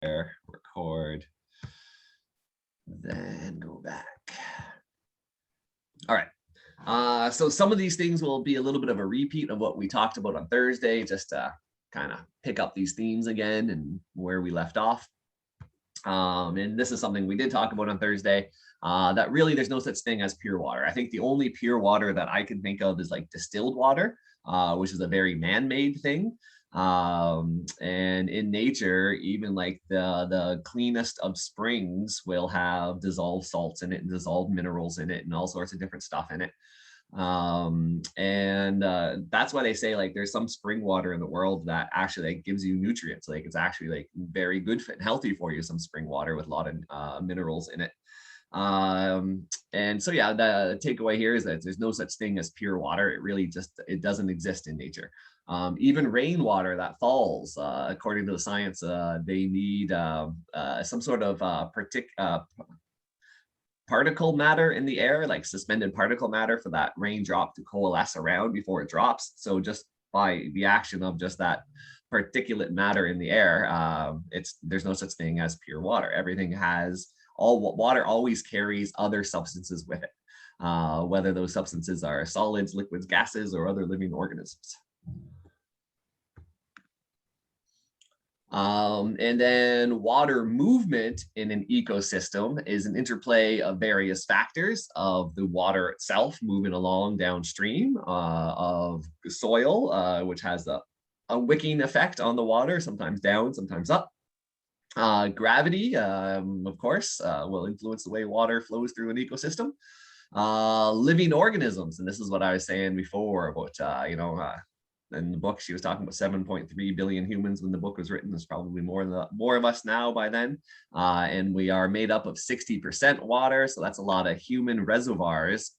there, record, then go back. All right. So some of these things will be a little bit of a repeat of what we talked about on Thursday, just to kind of pick up these themes again and where we left off. And this is something we did talk about on Thursday, that really there's no such thing as pure water. I think the only pure water that I can think of is like distilled water, which is a very man-made thing. And in nature, even like the cleanest of springs will have dissolved salts in it and dissolved minerals in it and all sorts of different stuff in it. And that's why they say like there's some spring water in the world that actually like gives you nutrients. Like it's actually like very good and healthy for you, some spring water with a lot of minerals in it. And so yeah, the takeaway here is that there's no such thing as pure water. It really just, it doesn't exist in nature. Even rainwater that falls, according to the science, they need some sort of particle matter in the air, like suspended particle matter, for that raindrop to coalesce around before it drops. So just by the action of just that particulate matter in the air, there's no such thing as pure water. Everything has, all water always carries other substances with it, whether those substances are solids, liquids, gases, or other living organisms. And then water movement in an ecosystem is an interplay of various factors of the water itself moving along downstream, of the soil, which has a wicking effect on the water, sometimes down, sometimes up. Gravity, of course, will influence the way water flows through an ecosystem. Living organisms, and this is what I was saying before about, in the book, she was talking about 7.3 billion humans when the book was written. There's probably more of us now by then. And we are made up of 60% water. So that's a lot of human reservoirs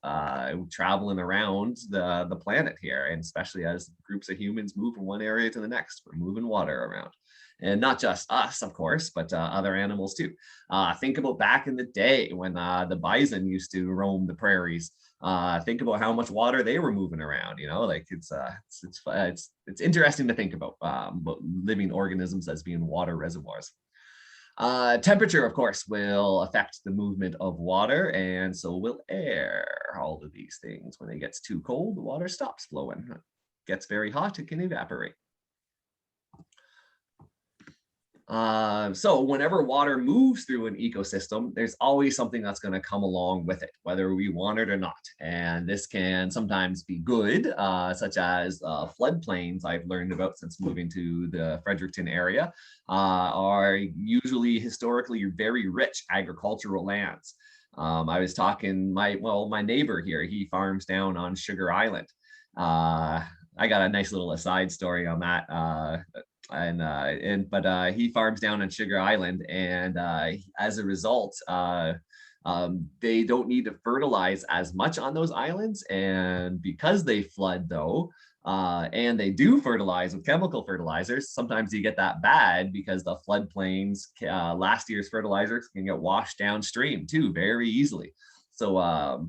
traveling around the planet here. And especially as groups of humans move from one area to the next, we're moving water around. And not just us, of course, but other animals too. Think about back in the day when the bison used to roam the prairies. Think about how much water they were moving around. Like it's interesting to think about living organisms as being water reservoirs. Temperature, of course, will affect the movement of water, and so will air. All of these things. When it gets too cold, the water stops flowing. It gets very hot, it can evaporate. So whenever water moves through an ecosystem, there's always something that's going to come along with it, whether we want it or not. And this can sometimes be good, such as floodplains I've learned about since moving to the Fredericton area, are usually historically very rich agricultural lands. I was talking, my neighbor here, he farms down on Sugar Island. I got a nice little aside story on that. But he farms down on Sugar Island, and as a result, they don't need to fertilize as much on those islands. And because they flood though, and they do fertilize with chemical fertilizers, sometimes you get that bad because the floodplains, last year's fertilizers can get washed downstream too very easily. So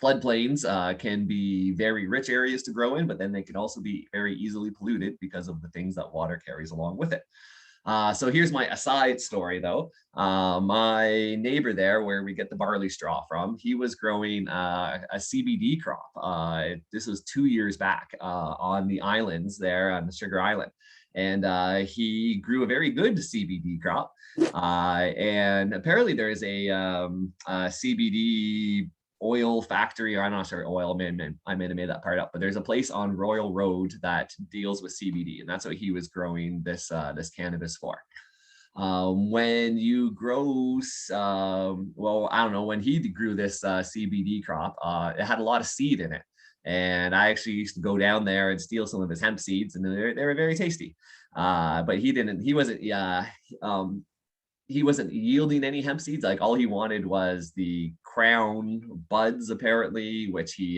floodplains can be very rich areas to grow in, but then they can also be very easily polluted because of the things that water carries along with it. So here's my aside story though. My neighbor there, where we get the barley straw from, he was growing a CBD crop. This was 2 years back on the islands there on the Sugar Island. And he grew a very good CBD crop. And apparently there is a CBD oil factory, or I'm not sure, oil, I may have made that part up, but there's a place on Royal Road that deals with CBD, and that's what he was growing this cannabis for. When you grow, well, I don't know, when he grew this CBD crop, it had a lot of seed in it. And I actually used to go down there and steal some of his hemp seeds, and they were very tasty. But he wasn't yielding any hemp seeds. Like all he wanted was the crown buds, apparently, which he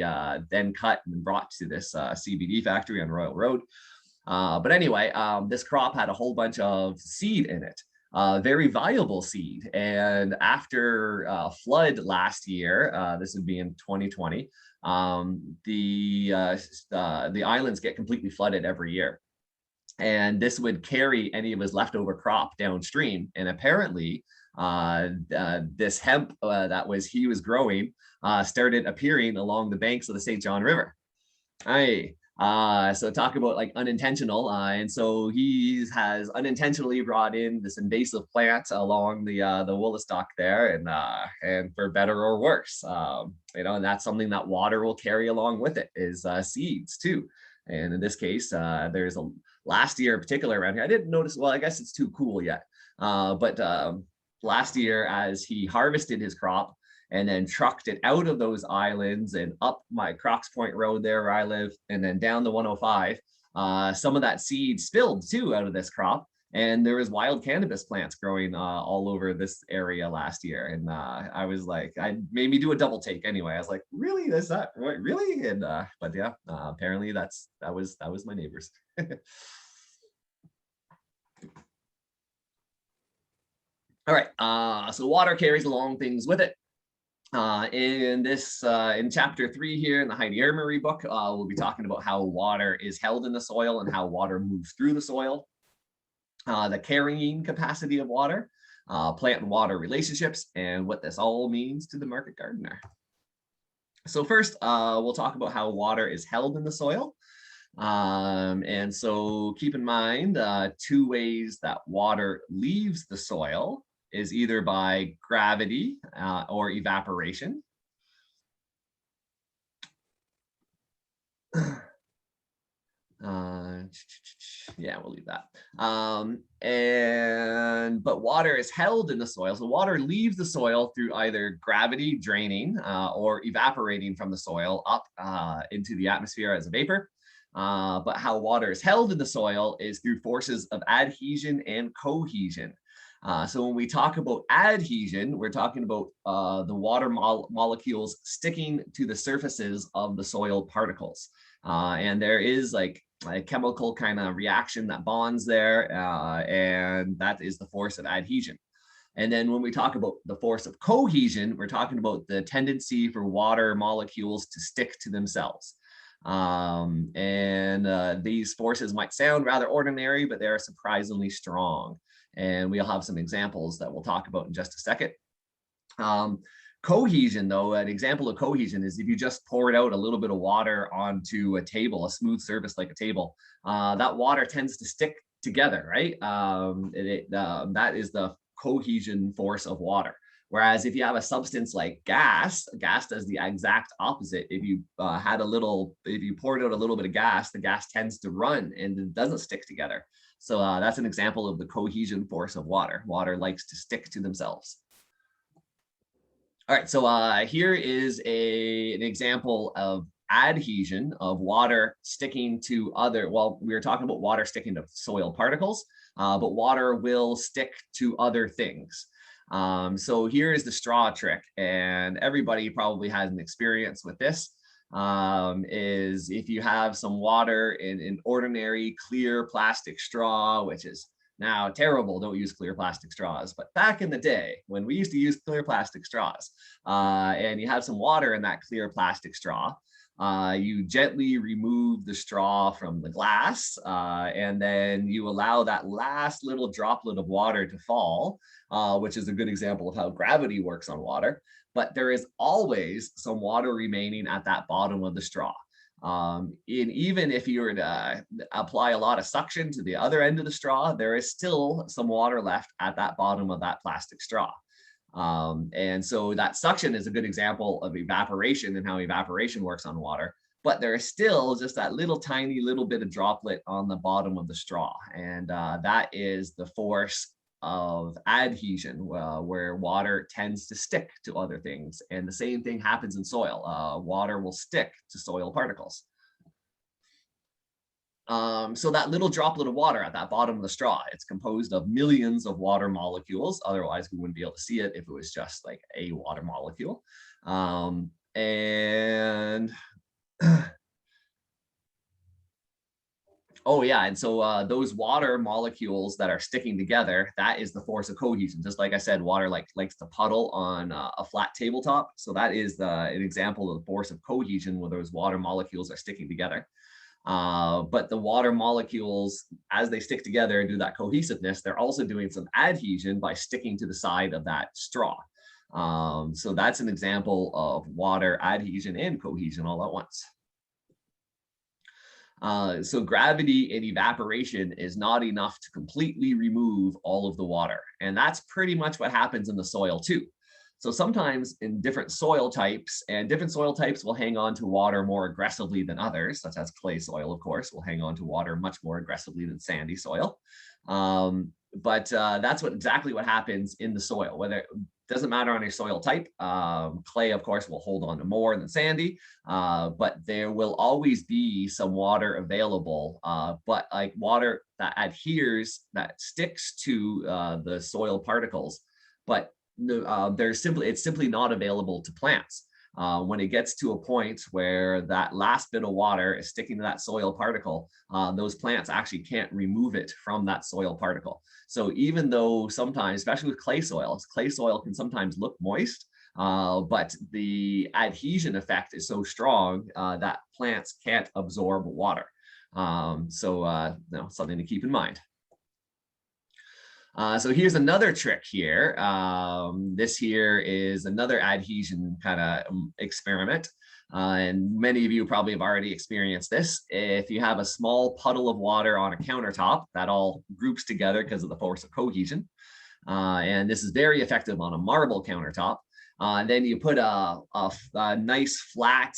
then cut and brought to this CBD factory on Royal Road. But anyway, this crop had a whole bunch of seed in it, very viable seed. And after flood last year, this would be in 2020, the islands get completely flooded every year. and this would carry any of his leftover crop downstream. And apparently, this hemp he was growing started appearing along the banks of the St. John River. Aye. So talk about like unintentional, and so he has unintentionally brought in this invasive plant along the Woolastock there, and for better or worse, and that's something that water will carry along with it is seeds too. And in this case, there's a last year in particular around here. I didn't notice. Well, I guess it's too cool yet, but last year as he harvested his crop and then trucked it out of those islands and up my Crocs Point Road there where I live, and then down the 105. Some of that seed spilled too out of this crop, and there was wild cannabis plants growing all over this area last year. And I was like, I made me do a double take anyway. I was like, really? Is that what, really? And but yeah, apparently that was my neighbors. All right, so water carries along things with it. In chapter 3 here in the Heidi Hermary book, we'll be talking about how water is held in the soil and how water moves through the soil, the carrying capacity of water, plant and water relationships, and what this all means to the market gardener. So first, we'll talk about how water is held in the soil. And so keep in mind 2 ways that water leaves the soil is either by gravity or evaporation. Yeah, we'll leave that. But water is held in the soil. So water leaves the soil through either gravity draining or evaporating from the soil up into the atmosphere as a vapor. But how water is held in the soil is through forces of adhesion and cohesion. So when we talk about adhesion, we're talking about the water molecules sticking to the surfaces of the soil particles. And there is like a chemical kind of reaction that bonds there, and that is the force of adhesion. And then when we talk about the force of cohesion, we're talking about the tendency for water molecules to stick to themselves. These forces might sound rather ordinary, but they're surprisingly strong. And we'll have some examples that we'll talk about in just a second. Cohesion, though, an example of cohesion is if you just poured out a little bit of water onto a table, a smooth surface like a table, that water tends to stick together, right? That is the cohesion force of water. Whereas if you have a substance like gas does the exact opposite. If you poured out a little bit of gas, the gas tends to run and it doesn't stick together. So that's an example of the cohesion force of water. Water likes to stick to themselves. All right, so here is an example of adhesion of water sticking to we were talking about water sticking to soil particles, but water will stick to other things. So here is the straw trick, and everybody probably has an experience with this. Is if you have some water in an ordinary clear plastic straw, which is now terrible, don't use clear plastic straws. But back in the day when we used to use clear plastic straws, and you have some water in that clear plastic straw, you gently remove the straw from the glass, and then you allow that last little droplet of water to fall, which is a good example of how gravity works on water. But there is always some water remaining at that bottom of the straw. Even if you were to apply a lot of suction to the other end of the straw, there is still some water left at that bottom of that plastic straw. And so that suction is a good example of evaporation and how evaporation works on water. But there is still just that tiny little bit of droplet on the bottom of the straw. And that is the force of adhesion, where water tends to stick to other things. And the same thing happens in soil. Water will stick to soil particles. So that little droplet of water at that bottom of the straw, it's composed of millions of water molecules. Otherwise, we wouldn't be able to see it if it was just like a water molecule. Oh yeah, and so those water molecules that are sticking together, that is the force of cohesion. Just like I said, water likes to puddle on a flat tabletop. So that is an example of the force of cohesion where those water molecules are sticking together. But the water molecules, as they stick together and do that cohesiveness, they're also doing some adhesion by sticking to the side of that straw. So that's an example of water adhesion and cohesion all at once. So gravity and evaporation is not enough to completely remove all of the water. And that's pretty much what happens in the soil too. So sometimes in different soil types, and different soil types will hang on to water more aggressively than others, such as clay soil, of course, will hang on to water much more aggressively than sandy soil. But that's exactly what happens in the soil, whether it doesn't matter on your soil type. Clay, of course, will hold on to more than sandy, but there will always be some water available, but like water that adheres, that sticks to the soil particles, but it's simply not available to plants. When it gets to a point where that last bit of water is sticking to that soil particle, those plants actually can't remove it from that soil particle. So even though sometimes, especially with clay soil can sometimes look moist, but the adhesion effect is so strong that plants can't absorb water. Something to keep in mind. So here's another trick here. This here is another adhesion kind of experiment. And many of you probably have already experienced this. If you have a small puddle of water on a countertop, that all groups together because of the force of cohesion. And this is very effective on a marble countertop. Then you put a nice flat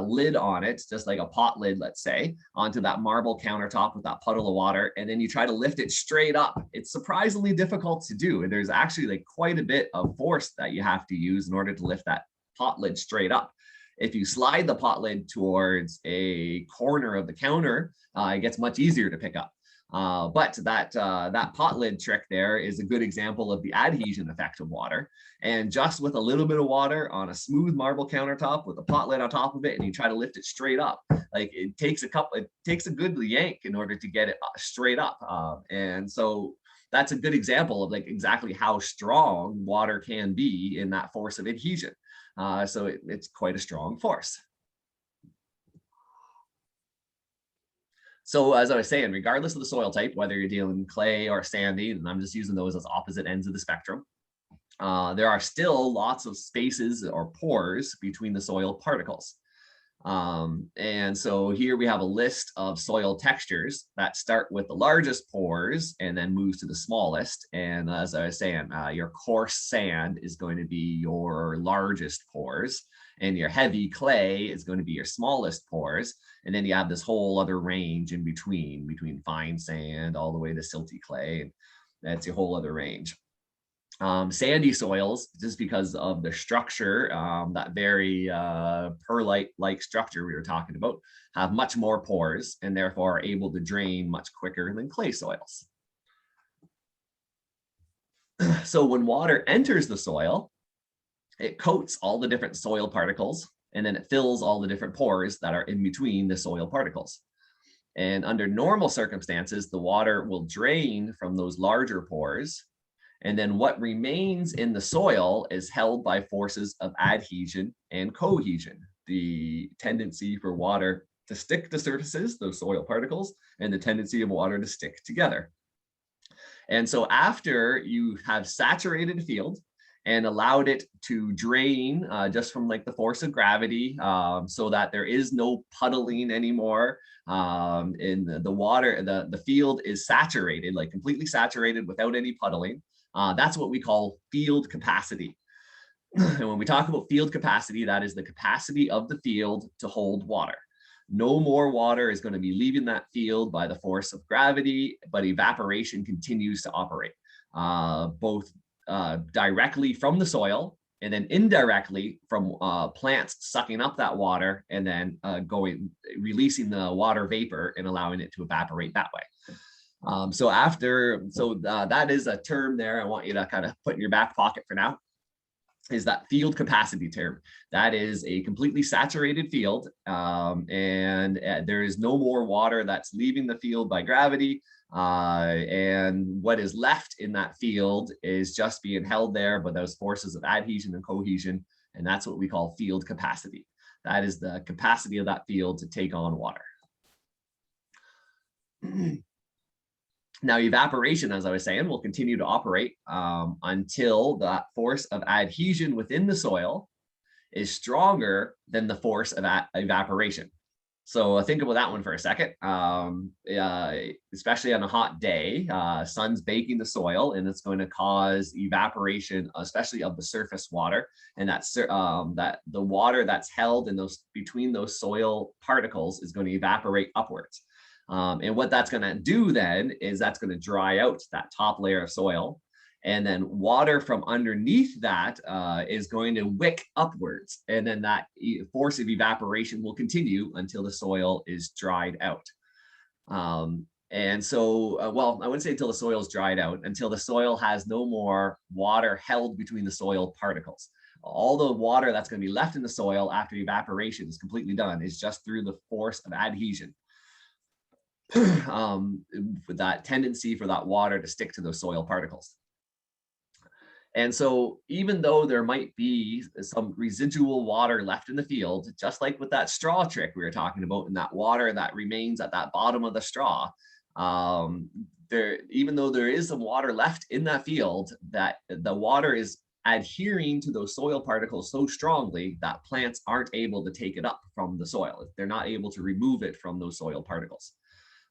lid on it, just like a pot lid, let's say, onto that marble countertop with that puddle of water, and then you try to lift it straight up. It's surprisingly difficult to do. There's actually like quite a bit of force that you have to use in order to lift that pot lid straight up. If you slide the pot lid towards a corner of the counter, it gets much easier to pick up. But that pot lid trick there is a good example of the adhesion effect of water. And just with a little bit of water on a smooth marble countertop with a pot lid on top of it, and you try to lift it straight up, like it takes a good yank in order to get it straight up. And so that's a good example of like exactly how strong water can be in that force of adhesion. So it's quite a strong force. So as I was saying, regardless of the soil type, whether you're dealing clay or sandy, and I'm just using those as opposite ends of the spectrum, there are still lots of spaces or pores between the soil particles. And so here we have a list of soil textures that start with the largest pores and then moves to the smallest. And as I was saying, your coarse sand is going to be your largest pores, and your heavy clay is going to be your smallest pores. And then you have this whole other range in between fine sand all the way to silty clay. And that's your whole other range. Sandy soils, just because of the structure, that very perlite-like structure we were talking about, have much more pores and therefore are able to drain much quicker than clay soils. So when water enters the soil, it coats all the different soil particles, and then it fills all the different pores that are in between the soil particles. And under normal circumstances, the water will drain from those larger pores. And then what remains in the soil is held by forces of adhesion and cohesion, the tendency for water to stick to surfaces, those soil particles, and the tendency of water to stick together. And so after you have saturated a field and allowed it to drain just from like the force of gravity, so that there is no puddling anymore in the water, the field is saturated, like completely saturated without any puddling. That's what we call field capacity. And when we talk about field capacity, that is the capacity of the field to hold water. No more water is going to be leaving that field by the force of gravity, but evaporation continues to operate, both directly from the soil and then indirectly from plants sucking up that water and then releasing the water vapor and allowing it to evaporate that way. That is a term there I want you to kind of put in your back pocket for now, is that field capacity term. That is a completely saturated field, and there is no more water that's leaving the field by gravity. And what is left in that field is just being held there by those forces of adhesion and cohesion. And that's what we call field capacity. That is the capacity of that field to take on water. Now, evaporation, as I was saying, will continue to operate until that force of adhesion within the soil is stronger than the force of evaporation. So think about that one for a second. Especially on a hot day, sun's baking the soil, and it's going to cause evaporation, especially of the surface water, and that the water that's held in those between those soil particles is going to evaporate upwards. And what that's going to do then is that's going to dry out that top layer of soil. And then water from underneath that is going to wick upwards. And then that force of evaporation will continue until the soil is dried out. And so, well, I wouldn't say until the soil is dried out, until the soil has no more water held between the soil particles. All the water that's going to be left in the soil after evaporation is completely done is just through the force of adhesion. With that tendency for that water to stick to those soil particles. And so even though there might be some residual water left in the field, just like with that straw trick we were talking about, and that water that remains at that bottom of the straw, even though there is some water left in that field, that the water is adhering to those soil particles so strongly that plants aren't able to take it up from the soil. They're not able to remove it from those soil particles.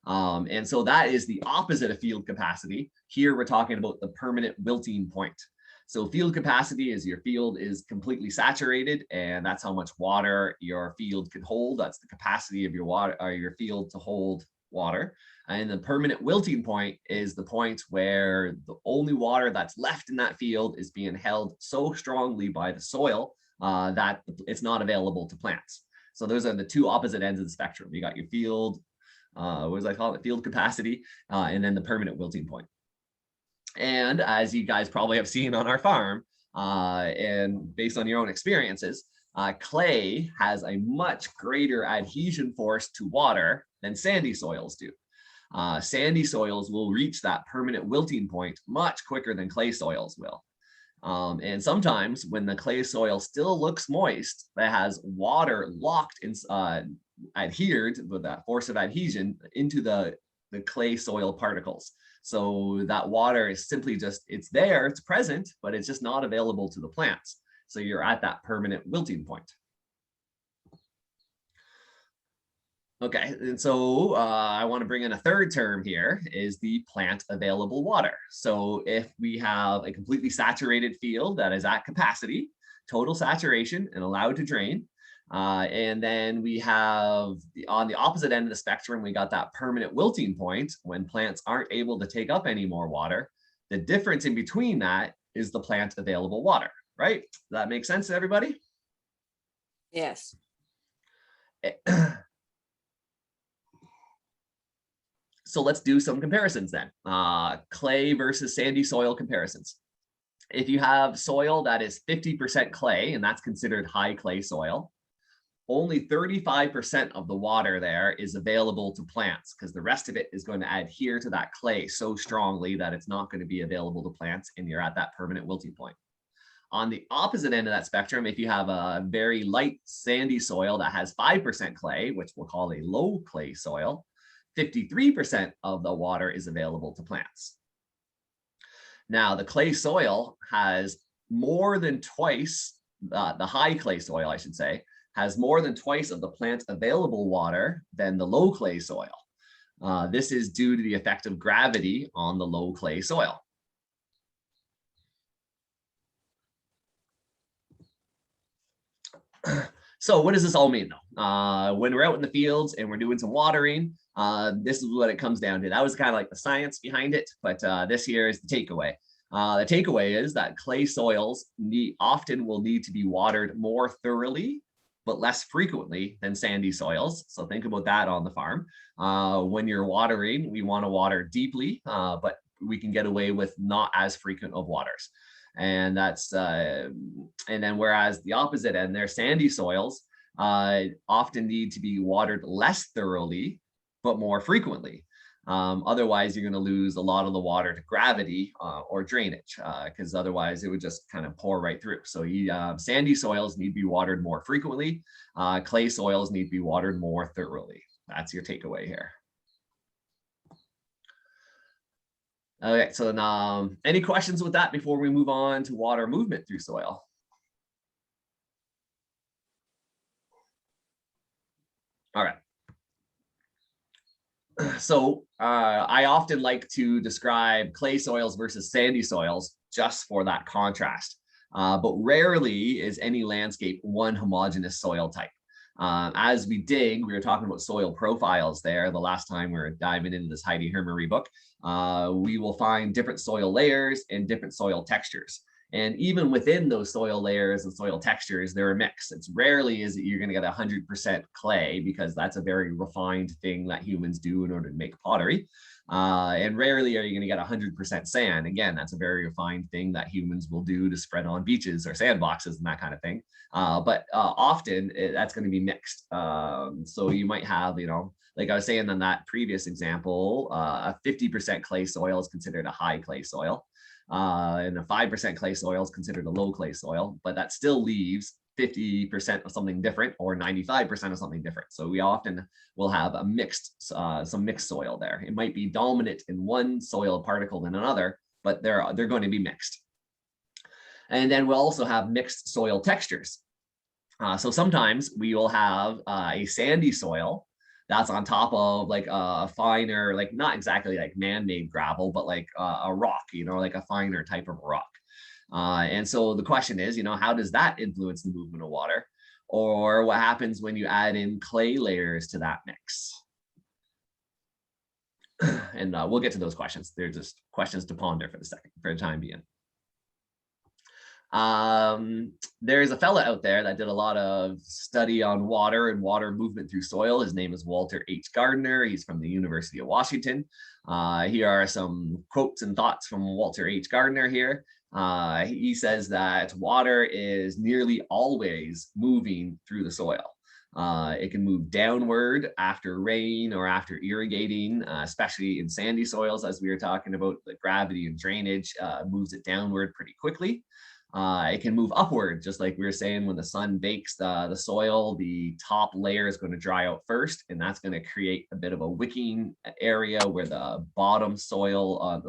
And so that is the opposite of field capacity. Here we're talking about the permanent wilting point. So field capacity is your field is completely saturated, and that's how much water your field can hold. That's the capacity of your water or your field to hold water. And the permanent wilting point is the point where the only water that's left in that field is being held so strongly by the soil that it's not available to plants. So those are the two opposite ends of the spectrum. You got your field, what does I call it? Field capacity, and then the permanent wilting point. And as you guys probably have seen on our farm, and based on your own experiences, clay has a much greater adhesion force to water than sandy soils do. Sandy soils will reach that permanent wilting point much quicker than clay soils will. And sometimes when the clay soil still looks moist, that has water locked in, adhered with that force of adhesion into the clay soil particles. So that water is simply just, it's there, it's present, but it's just not available to the plants. So you're at that permanent wilting point. Okay, and so I want to bring in a third term here, is the plant available water. So if we have a completely saturated field that is at capacity, total saturation and allowed to drain, and then we have on the opposite end of the spectrum, we got that permanent wilting point when plants aren't able to take up any more water. The difference in between that is the plant available water, right? Does that make sense to everybody? Yes. So let's do some comparisons then. Clay versus sandy soil comparisons. If you have soil that is 50% clay, and that's considered high clay soil, only 35% of the water there is available to plants because the rest of it is going to adhere to that clay so strongly that it's not going to be available to plants, and you're at that permanent wilting point. On the opposite end of that spectrum, if you have a very light sandy soil that has 5% clay, which we'll call a low clay soil, 53% of the water is available to plants. Now, the clay soil has more than twice, the high clay soil, I should say, has more than twice of the plant available water than the low clay soil. This is due to the effect of gravity on the low clay soil. So what does this all mean though? When we're out in the fields and we're doing some watering, this is what it comes down to. That was kind of like the science behind it, but this here is the takeaway. The takeaway is that clay soils often will need to be watered more thoroughly, but less frequently than sandy soils. So think about that on the farm. When you're watering, we want to water deeply, but we can get away with not as frequent of waters. And that's, and then whereas the opposite end, their sandy soils often need to be watered less thoroughly, but more frequently. Otherwise, you're going to lose a lot of the water to gravity or drainage, because otherwise it would just kind of pour right through. So sandy soils need to be watered more frequently. Clay soils need to be watered more thoroughly. That's your takeaway here. Okay, so any questions with that before we move on to water movement through soil? All right. So I often like to describe clay soils versus sandy soils just for that contrast. But rarely is any landscape one homogeneous soil type. As we dig, we were talking about soil profiles there the last time we were diving into this Heidi Hermary book. We will find different soil layers and different soil textures. And even within those soil layers and soil textures, they're a mix. It's rarely is that you're going to get 100% clay, because that's a very refined thing that humans do in order to make pottery. And rarely are you going to get 100% sand. Again, that's a very refined thing that humans will do to spread on beaches or sandboxes and that kind of thing. But often that's going to be mixed. So you might have, like I was saying in that previous example, a 50% clay soil is considered a high clay soil. And a 5% clay soil is considered a low clay soil, but that still leaves 50% of something different or 95% of something different. So we often will have a some mixed soil there. It might be dominant in one soil particle than another, but they're going to be mixed. And then we'll also have mixed soil textures. So sometimes we will have a sandy soil that's on top of like a finer, like not exactly like man-made gravel, but like a rock, like a finer type of rock. And so the question is, how does that influence the movement of water? Or what happens when you add in clay layers to that mix? And we'll get to those questions. They're just questions to ponder for the time being. There's a fella out there that did a lot of study on water and water movement through soil. His name is Walter H. Gardner. He's from the University of Washington. Here are some quotes and thoughts from Walter H. Gardner here. He says that water is nearly always moving through the soil. It can move downward after rain or after irrigating, especially in sandy soils, as we were talking about. The gravity and drainage moves it downward pretty quickly. It can move upward, just like we were saying, when the sun bakes the soil, the top layer is going to dry out first, and that's going to create a bit of a wicking area where the bottom soil,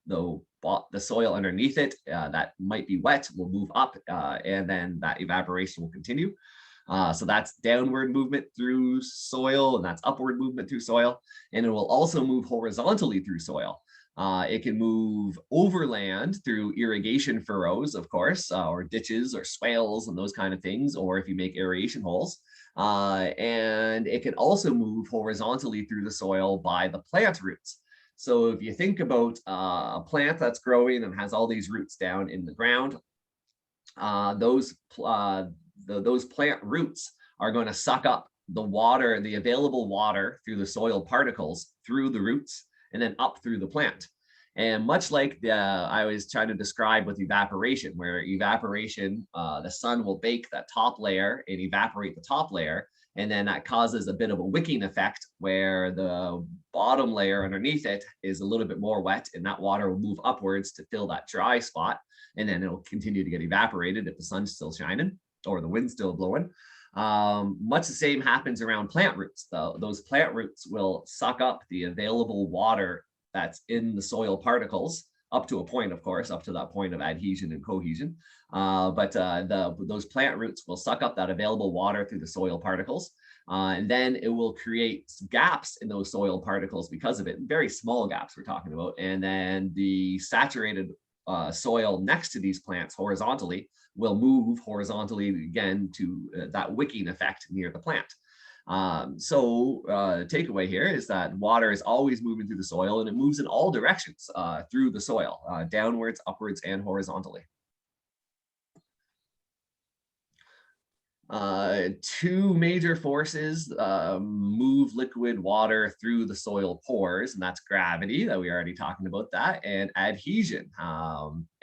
the soil underneath it that might be wet will move up, and then that evaporation will continue. So that's downward movement through soil, and that's upward movement through soil. And it will also move horizontally through soil. It can move overland through irrigation furrows, of course, or ditches or swales and those kind of things, or if you make aeration holes. And it can also move horizontally through the soil by the plant roots. So if you think about a plant that's growing and has all these roots down in the ground, those plant roots are going to suck up the water, the available water through the soil particles through the roots and then up through the plant. And much like I was trying to describe with evaporation, where evaporation, the sun will bake that top layer and evaporate the top layer. And then that causes a bit of a wicking effect where the bottom layer underneath it is a little bit more wet, and that water will move upwards to fill that dry spot. And then it'll continue to get evaporated if the sun's still shining or the wind's still blowing. Much the same happens around plant roots, though. Those plant roots will suck up the available water that's in the soil particles up to a point, of course, up to that point of adhesion and cohesion. But those plant roots will suck up that available water through the soil particles. And then it will create gaps in those soil particles because of it, very small gaps we're talking about. And then the saturated soil next to these plants horizontally will move horizontally again to that wicking effect near the plant. Takeaway here is that water is always moving through the soil, and it moves in all directions through the soil, downwards, upwards, and horizontally. Two major forces move liquid water through the soil pores, and that's gravity, that we already talking about that, and adhesion.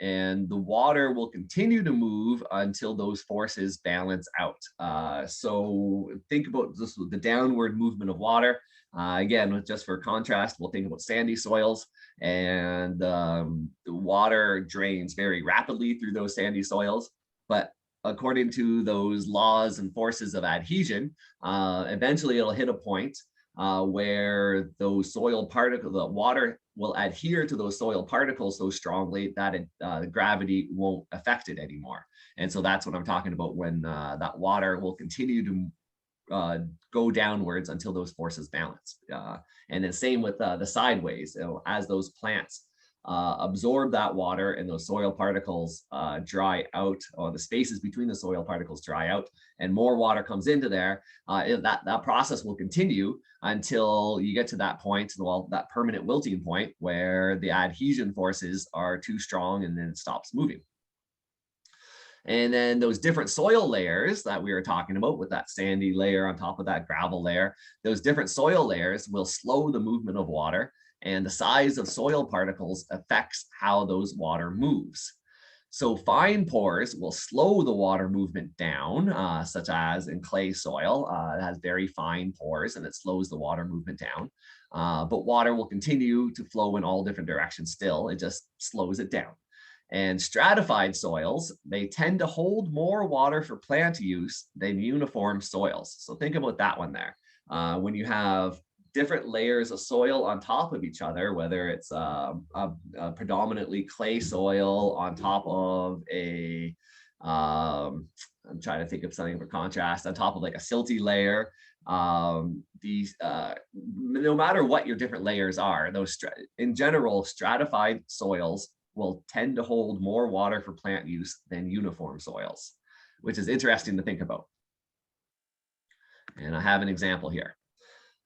And the water will continue to move until those forces balance out. So think about this, the downward movement of water. Again, just for contrast, we'll think about sandy soils, and the water drains very rapidly through those sandy soils, but according to those laws and forces of adhesion, eventually it'll hit a point where those soil particles, the water will adhere to those soil particles so strongly that gravity won't affect it anymore. And so that's what I'm talking about when that water will continue to go downwards until those forces balance. And then same with the sideways. So as those plants absorb that water and those soil particles dry out, or the spaces between the soil particles dry out, and more water comes into there, that process will continue until you get to that point, well, that permanent wilting point where the adhesion forces are too strong and then it stops moving. And then those different soil layers that we were talking about, with that sandy layer on top of that gravel layer, those different soil layers will slow the movement of water, and the size of soil particles affects how those water moves. So fine pores will slow the water movement down, such as in clay soil. It has very fine pores and it slows the water movement down. But water will continue to flow in all different directions still. It just slows it down. And stratified soils, they tend to hold more water for plant use than uniform soils. So think about that one there. When you have different layers of soil on top of each other, whether it's a predominantly clay soil on top of I'm trying to think of something for contrast, on top of like a silty layer, no matter what your different layers are, in general, stratified soils will tend to hold more water for plant use than uniform soils, which is interesting to think about. And I have an example here.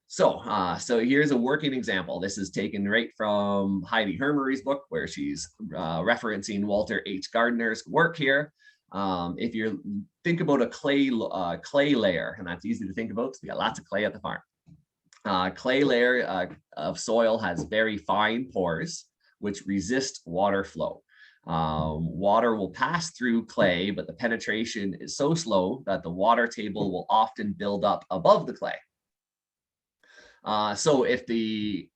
So here's a working example. This is taken right from Heidi Hermary's book, where she's referencing Walter H. Gardner's work here. If you think about a clay layer, and that's easy to think about because we got lots of clay at the farm. Clay layer of soil has very fine pores, which resist water flow. Water will pass through clay, but the penetration is so slow that the water table will often build up above the clay. So if the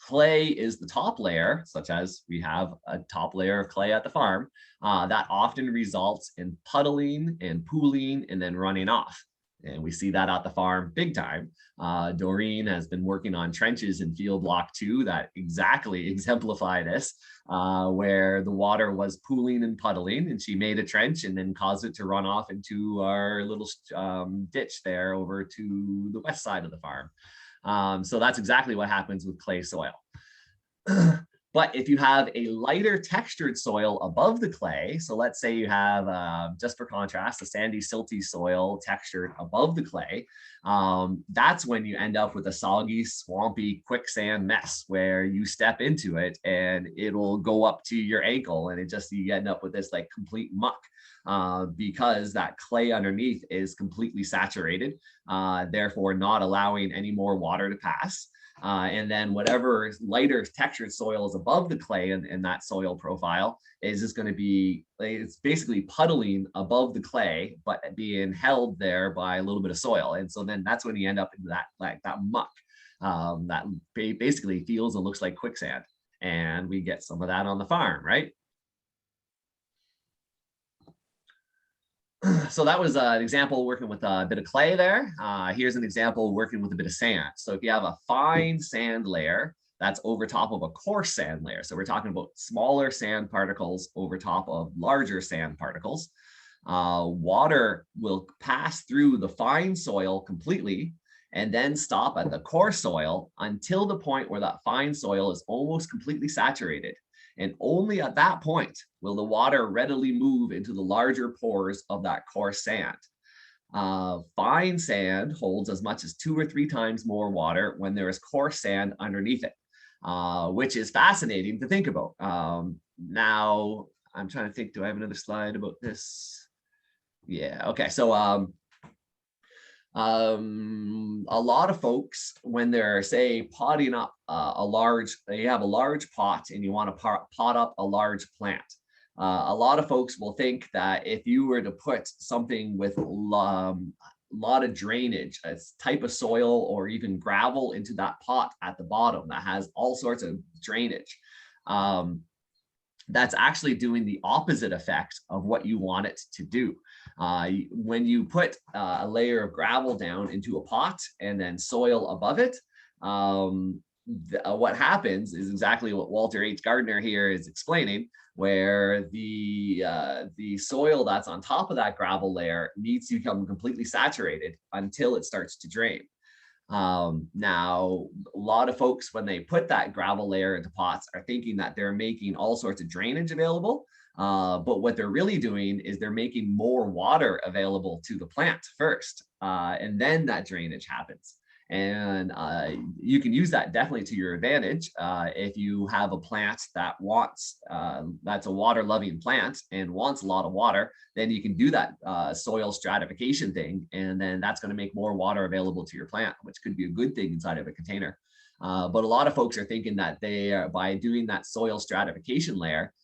clay is the top layer, such as we have a top layer of clay at the farm, that often results in puddling and pooling and then running off. And we see that at the farm big time. Doreen has been working on trenches in field block 2 that exactly exemplify this, where the water was pooling and puddling, and she made a trench and then caused it to run off into our little ditch there over to the west side of the farm. So that's exactly what happens with clay soil. But if you have a lighter textured soil above the clay, so let's say you have, just for contrast, a sandy, silty soil textured above the clay, that's when you end up with a soggy, swampy, quicksand mess where you step into it and it'll go up to your ankle, and you end up with this like complete muck. Because that clay underneath is completely saturated, therefore not allowing any more water to pass. And then whatever lighter textured soil is above the clay in that soil profile is just going to be, it's basically puddling above the clay, but being held there by a little bit of soil. And so then that's when you end up in that muck that basically feels and looks like quicksand. And we get some of that on the farm, right? So that was an example working with a bit of clay there. Here's an example working with a bit of sand. So if you have a fine sand layer that's over top of a coarse sand layer, so we're talking about smaller sand particles over top of larger sand particles, water will pass through the fine soil completely and then stop at the coarse soil until the point where that fine soil is almost completely saturated. And only at that point will the water readily move into the larger pores of that coarse sand. Fine sand holds as much as 2 or 3 times more water when there is coarse sand underneath it, which is fascinating to think about. Now, I'm trying to think, do I have another slide about this? Yeah, okay. So a lot of folks, when they're, say, potting up you have a large pot and you want to pot up a large plant. A lot of folks will think that if you were to put something with a lot of drainage, a type of soil or even gravel into that pot at the bottom that has all sorts of drainage, that's actually doing the opposite effect of what you want it to do. When you put a layer of gravel down into a pot and then soil above it, what happens is exactly what Walter H. Gardner here is explaining, where the soil that's on top of that gravel layer needs to become completely saturated until it starts to drain. Now, a lot of folks, when they put that gravel layer into pots, are thinking that they're making all sorts of drainage available. But what they're really doing is they're making more water available to the plant first, and then that drainage happens. And you can use that definitely to your advantage if you have a plant that wants, that's a water loving plant and wants a lot of water, then you can do that soil stratification thing. And then that's going to make more water available to your plant, which could be a good thing inside of a container. But a lot of folks are thinking that they are, by doing that soil stratification layer,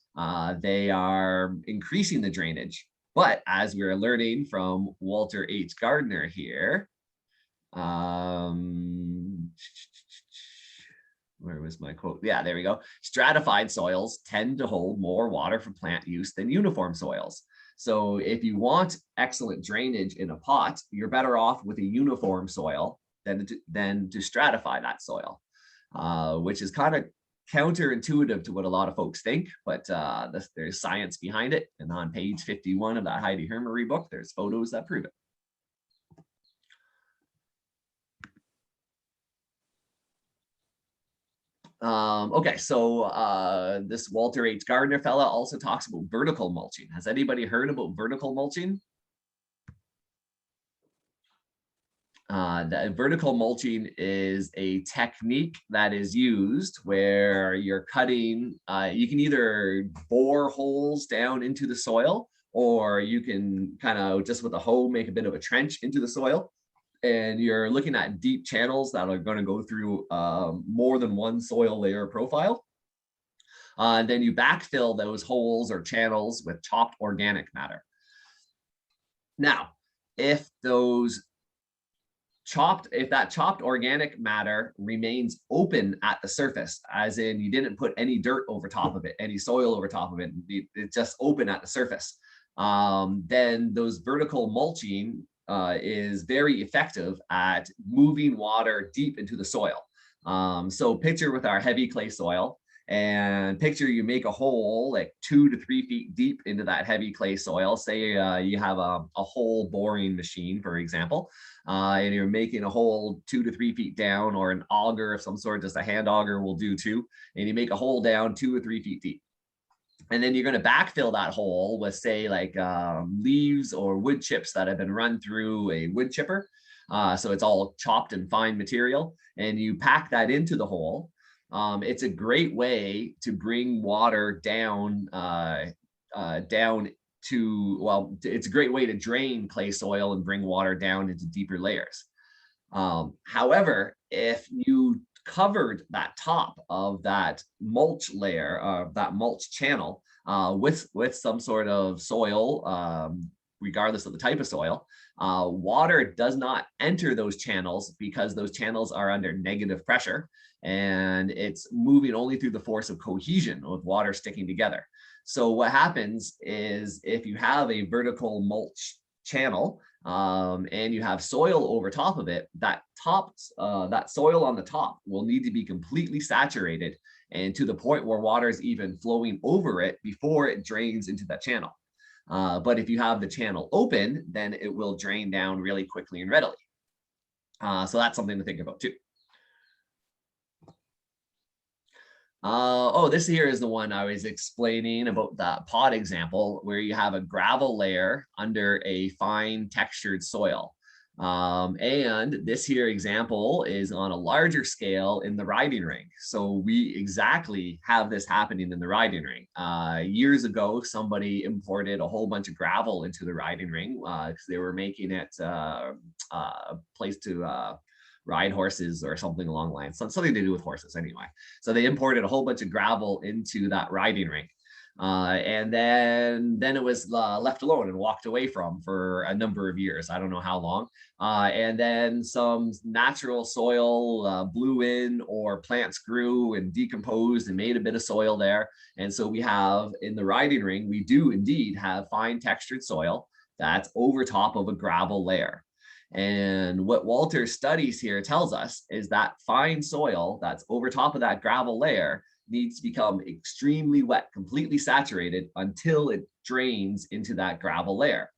they are increasing the drainage. But as we're learning from Walter H. Gardner here, where was my quote? Yeah, there we go. Stratified soils tend to hold more water for plant use than uniform soils. So if you want excellent drainage in a pot, you're better off with a uniform soil than to stratify that soil, which is kind of counterintuitive to what a lot of folks think, but there's science behind it. And on page 51 of that Heidi Hermary book, there's photos that prove it. Okay, so this Walter H. Gardner fella also talks about vertical mulching. Has anybody heard about vertical mulching? The vertical mulching is a technique that is used where you're cutting, you can either bore holes down into the soil, or you can kind of just with a hoe make a bit of a trench into the soil. And you're looking at deep channels that are going to go through more than one soil layer profile. And then you backfill those holes or channels with chopped organic matter. Now, if that chopped organic matter remains open at the surface, as in you didn't put any dirt over top of it, any soil over top of it, it's just open at the surface, then those vertical mulching is very effective at moving water deep into the soil. So picture with our heavy clay soil, and picture you make a hole like 2 to 3 feet deep into that heavy clay soil. Say you have a hole boring machine, for example, and you're making a hole 2 to 3 feet down, or an auger of some sort, just a hand auger will do too. And you make a hole down 2 or 3 feet deep. And then you're going to backfill that hole with, say, like leaves or wood chips that have been run through a wood chipper. So it's all chopped and fine material, and you pack that into the hole. It's a great way to bring water down, it's a great way to drain clay soil and bring water down into deeper layers. However, if you covered that top of that mulch layer, that mulch channel, with some sort of soil, regardless of the type of soil, water does not enter those channels because those channels are under negative pressure, and it's moving only through the force of cohesion with water sticking together. So what happens is, if you have a vertical mulch channel, and you have soil over top of it, that soil on the top will need to be completely saturated, and to the point where water is even flowing over it before it drains into that channel. But if you have the channel open, then it will drain down really quickly and readily. So that's something to think about too. This here is the one I was explaining about, that pot example, where you have a gravel layer under a fine textured soil. And this here example is on a larger scale in the riding ring. So we exactly have this happening in the riding ring. Years ago, somebody imported a whole bunch of gravel into the riding ring because they were making it a place to ride horses or something along the lines, something to do with horses anyway. So they imported a whole bunch of gravel into that riding ring. And then it was left alone and walked away from for a number of years. I don't know how long. And then some natural soil blew in, or plants grew and decomposed and made a bit of soil there. And so we have in the riding ring, we do indeed have fine textured soil that's over top of a gravel layer. And what Walter's studies here tells us is that fine soil that's over top of that gravel layer needs to become extremely wet, completely saturated, until it drains into that gravel layer.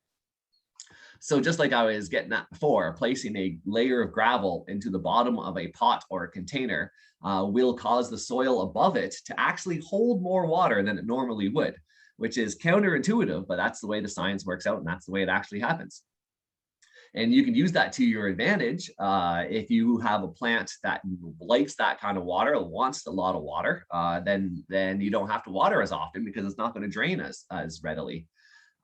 So just like I was getting at before, placing a layer of gravel into the bottom of a pot or a container will cause the soil above it to actually hold more water than it normally would, which is counterintuitive, but that's the way the science works out, and that's the way it actually happens. And you can use that to your advantage if you have a plant that likes that kind of water, wants a lot of water, then you don't have to water as often because it's not going to drain as readily.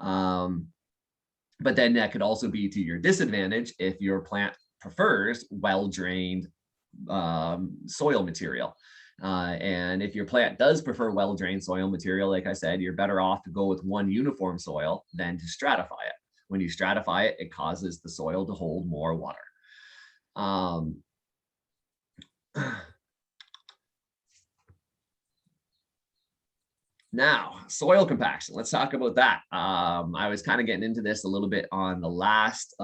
But then that could also be to your disadvantage if your plant prefers well-drained soil material. And if your plant does prefer well-drained soil material, like I said, you're better off to go with one uniform soil than to stratify it. When you stratify it, it causes the soil to hold more water. Now, soil compaction. Let's talk about that. I was kind of getting into this a little bit on the last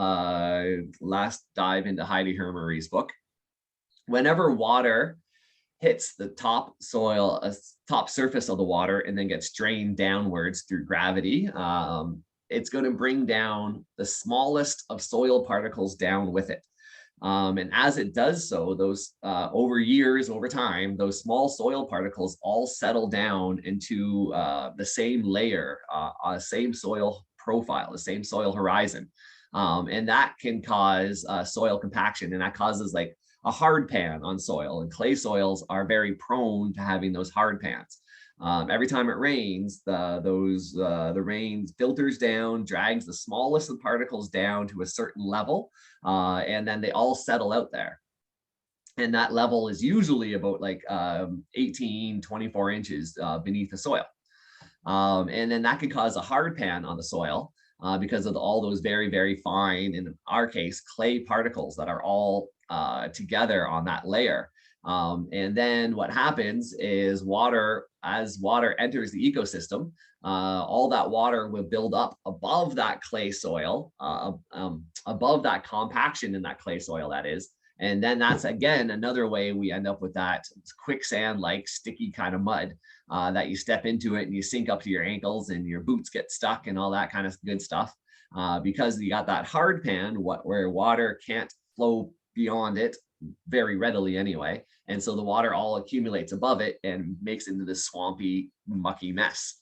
dive into Heidi Hermary's book. Whenever water hits the top surface of the water and then gets drained downwards through gravity, it's going to bring down the smallest of soil particles down with it. And as it does so, those over time, those small soil particles all settle down into the same layer, same soil profile, the same soil horizon. And that can cause soil compaction, and that causes like a hard pan on soil. And clay soils are very prone to having those hard pans. Every time it rains, the rain filters down, drags the smallest of particles down to a certain level, and then they all settle out there. And that level is usually about like 18, 24 inches beneath the soil. And then that could cause a hard pan on the soil because of all those very, very fine, in our case, clay particles that are all together on that layer. And then what happens is as water enters the ecosystem, all that water will build up above that clay soil, above that compaction in that clay soil, that is. And then that's, again, another way we end up with that quicksand-like sticky kind of mud that you step into it and you sink up to your ankles and your boots get stuck and all that kind of good stuff. Because you got that hard pan where water can't flow beyond it very readily anyway. And so the water all accumulates above it and makes it into this swampy, mucky mess.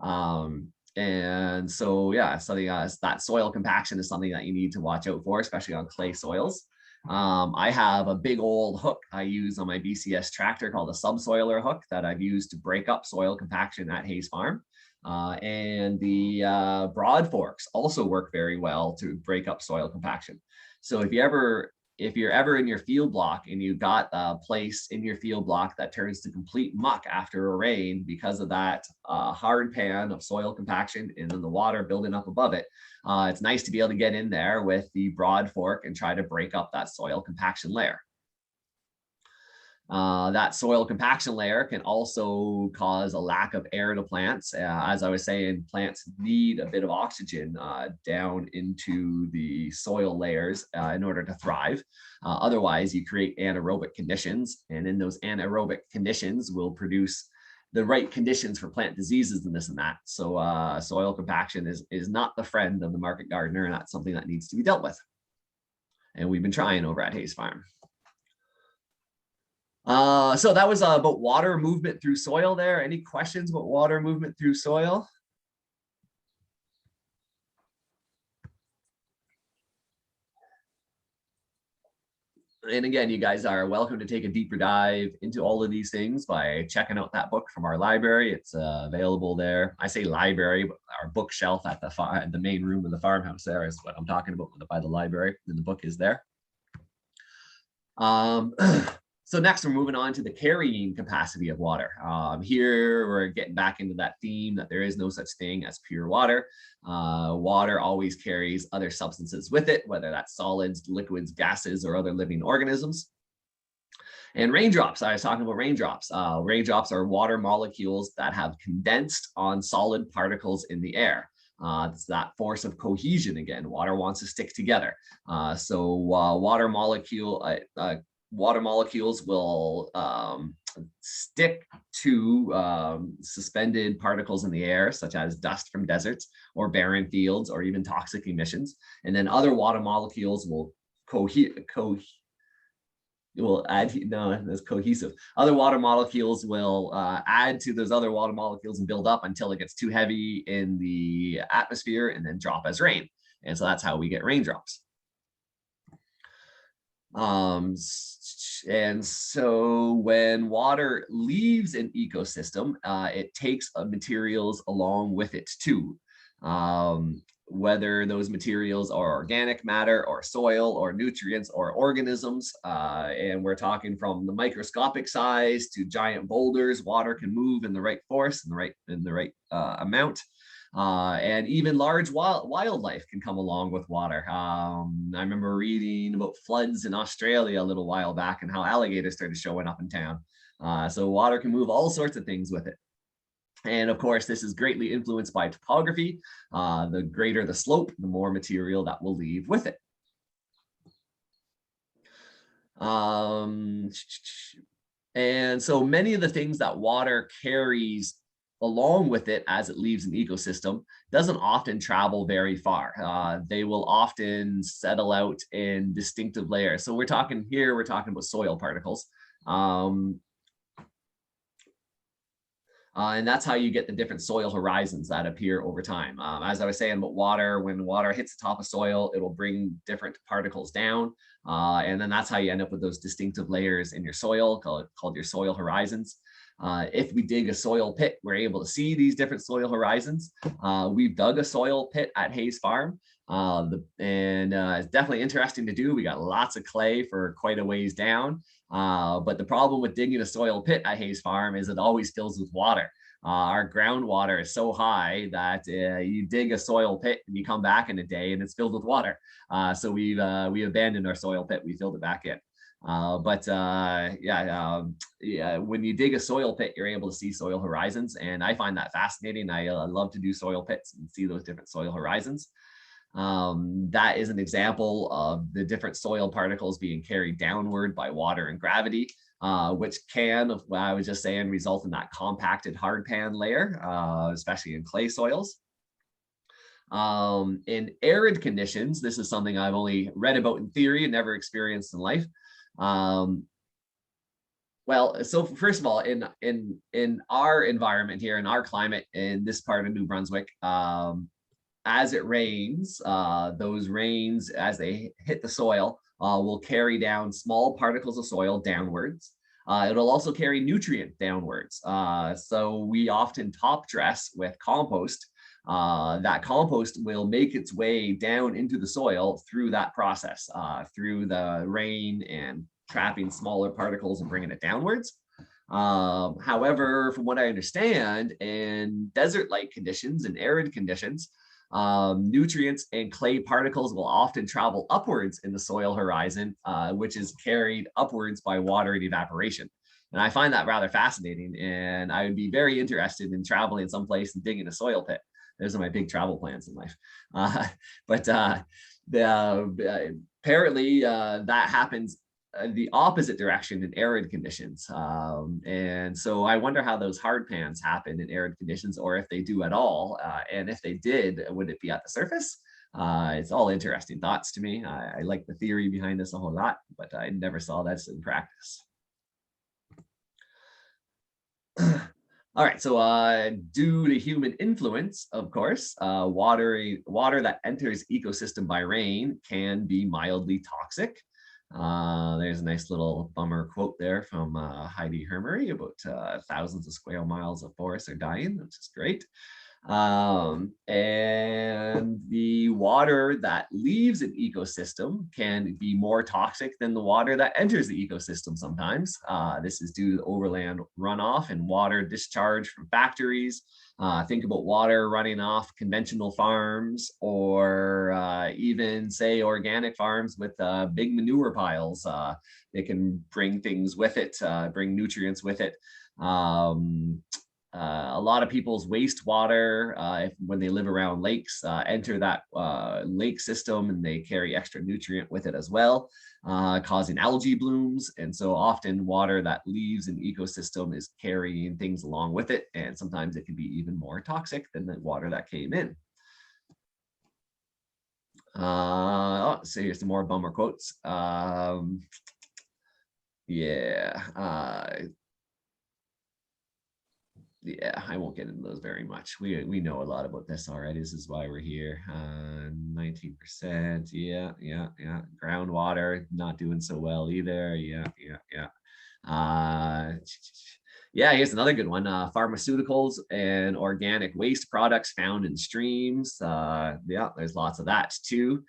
And so, yeah, something that soil compaction is something that you need to watch out for, especially on clay soils. I have a big old hook I use on my BCS tractor called a subsoiler hook that I've used to break up soil compaction at Hayes Farm. And the broad forks also work very well to break up soil compaction. So if you're ever in your field block and you've got a place in your field block that turns to complete muck after a rain because of that hard pan of soil compaction and then the water building up above it, it's nice to be able to get in there with the broad fork and try to break up that soil compaction layer. That soil compaction layer can also cause a lack of air to plants. As I was saying, plants need a bit of oxygen down into the soil layers in order to thrive. Otherwise, you create anaerobic conditions, and in those anaerobic conditions will produce the right conditions for plant diseases and this and that. So soil compaction is not the friend of the market gardener, and that's something that needs to be dealt with. And we've been trying over at Hayes Farm. So that was about water movement through soil there. Any questions about water movement through soil? And again, you guys are welcome to take a deeper dive into all of these things by checking out that book from our library. It's available there. I say library, but our bookshelf at the main room of the farmhouse there is what I'm talking about by the library, and the book is there. So next, we're moving on to the carrying capacity of water. Here, we're getting back into that theme that there is no such thing as pure water. Water always carries other substances with it, whether that's solids, liquids, gases, or other living organisms. And raindrops, I was talking about raindrops. Raindrops are water molecules that have condensed on solid particles in the air. It's that force of cohesion again. Water wants to stick together. So water molecules will stick to suspended particles in the air, such as dust from deserts or barren fields or even toxic emissions. And then other water molecules will that's cohesive. Other water molecules will add to those other water molecules and build up until it gets too heavy in the atmosphere and then drop as rain. And so that's how we get raindrops. And so when water leaves an ecosystem, it takes materials along with it too. Whether those materials are organic matter or soil or nutrients or organisms. And we're talking from the microscopic size to giant boulders. Water can move in the right force and the right amount. And even large wildlife can come along with water. I remember reading about floods in Australia a little while back and how alligators started showing up in town. So water can move all sorts of things with it. And of course, this is greatly influenced by topography. The greater the slope, the more material that will leave with it. And so many of the things that water carries along with it as it leaves an ecosystem doesn't often travel very far. They will often settle out in distinctive layers. So we're talking about soil particles. And that's how you get the different soil horizons that appear over time. As I was saying about water, when water hits the top of soil, it will bring different particles down. And then that's how you end up with those distinctive layers in your soil called your soil horizons. If we dig a soil pit, we're able to see these different soil horizons. We've dug a soil pit at Hayes Farm. It's definitely interesting to do. We got lots of clay for quite a ways down. But the problem with digging a soil pit at Hayes Farm is it always fills with water. Our groundwater is so high that you dig a soil pit and you come back in a day and it's filled with water. So we abandoned our soil pit. We filled it back in. When you dig a soil pit, you're able to see soil horizons. And I find that fascinating. I love to do soil pits and see those different soil horizons. That is an example of the different soil particles being carried downward by water and gravity, which can, I was just saying, result in that compacted hardpan layer, especially in clay soils. In arid conditions, this is something I've only read about in theory and never experienced in life. Well, so first of all, in our environment here, in our climate, in this part of New Brunswick, as it rains, those rains, as they hit the soil, will carry down small particles of soil downwards. It'll also carry nutrient downwards. So we often top dress with compost. That compost will make its way down into the soil through that process, through the rain and trapping smaller particles and bringing it downwards. However, from what I understand, in desert-like conditions and arid conditions, nutrients and clay particles will often travel upwards in the soil horizon, which is carried upwards by water and evaporation. And I find that rather fascinating. And I would be very interested in traveling someplace and digging a soil pit. Those are my big travel plans in life. Apparently that happens the opposite direction in arid conditions. And so I wonder how those hard pans happen in arid conditions, or if they do at all. And if they did, would it be at the surface? It's all interesting thoughts to me. I like the theory behind this a whole lot, but I never saw this in practice. All right, so due to human influence, of course, water that enters ecosystem by rain can be mildly toxic. There's a nice little bummer quote there from Heidi Hermary about thousands of square miles of forests are dying, which is great. And the water water that leaves an ecosystem can be more toxic than the water that enters the ecosystem sometimes. This is due to overland runoff and water discharge from factories. Think about water running off conventional farms, or even say organic farms with big manure piles. It can bring things with it, bring nutrients with it. A lot of people's wastewater, when they live around lakes, enter that lake system, and they carry extra nutrient with it as well, causing algae blooms. And so often water that leaves an ecosystem is carrying things along with it, and sometimes it can be even more toxic than the water that came in. So here's some more bummer quotes. Yeah, I won't get into those very much. We know a lot about this already. This is why we're here. 19%. Yeah. Groundwater not doing so well either. Yeah. Here's another good one. Pharmaceuticals and organic waste products found in streams. There's lots of that too.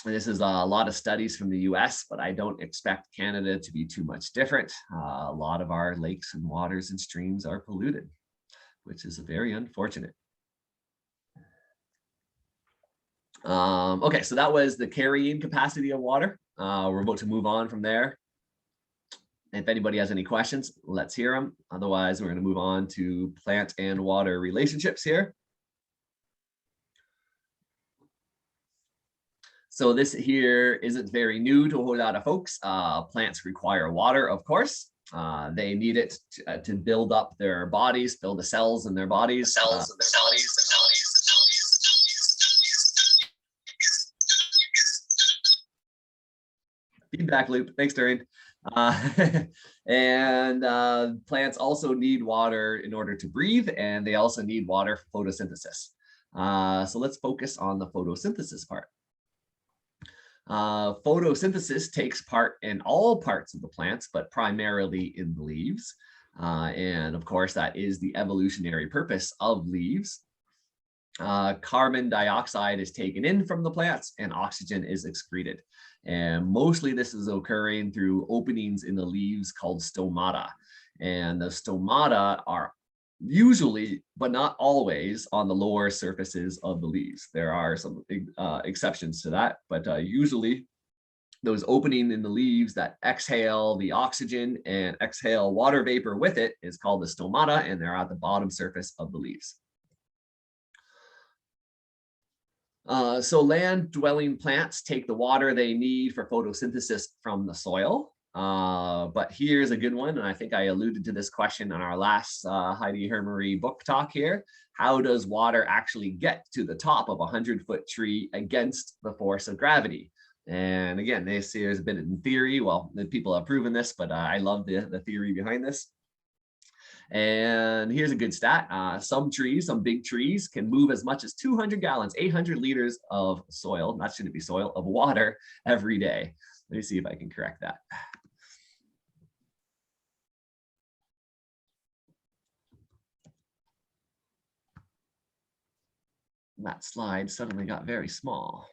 This is a lot of studies from the US, but I don't expect Canada to be too much different. A lot of our lakes and waters and streams are polluted, which is very unfortunate. Okay, so that was the carrying capacity of water. We're about to move on from there. If anybody has any questions, let's hear them. Otherwise, we're going to move on to plant and water relationships here. So this here isn't very new to a whole lot of folks. Plants require water, of course. They need it to build up their bodies, build the cells in their bodies. Feedback loop. Thanks, Doreen. And plants also need water in order to breathe, and they also need water for photosynthesis. So let's focus on the photosynthesis part. Photosynthesis takes part in all parts of the plants, but primarily in the leaves. And of course, that is the evolutionary purpose of leaves. Carbon dioxide is taken in from the plants and oxygen is excreted. And mostly this is occurring through openings in the leaves called stomata. And the stomata are usually, but not always, on the lower surfaces of the leaves. There are some exceptions to that, but usually those opening in the leaves that exhale the oxygen and exhale water vapor with it is called the stomata, and they're at the bottom surface of the leaves. So land-dwelling plants take the water they need for photosynthesis from the soil. But here's a good one, and I think I alluded to this question on our last Heidi Hermary book talk here. How does water actually get to the top of a 100-foot tree against the force of gravity? And again, this has been in theory. Well, the people have proven this, but I love the theory behind this. And here's a good stat. Some trees, some big trees, can move as much as 200 gallons, 800 liters of soil, that shouldn't be soil, of water every day. Let me see if I can correct that. That slide suddenly got very small.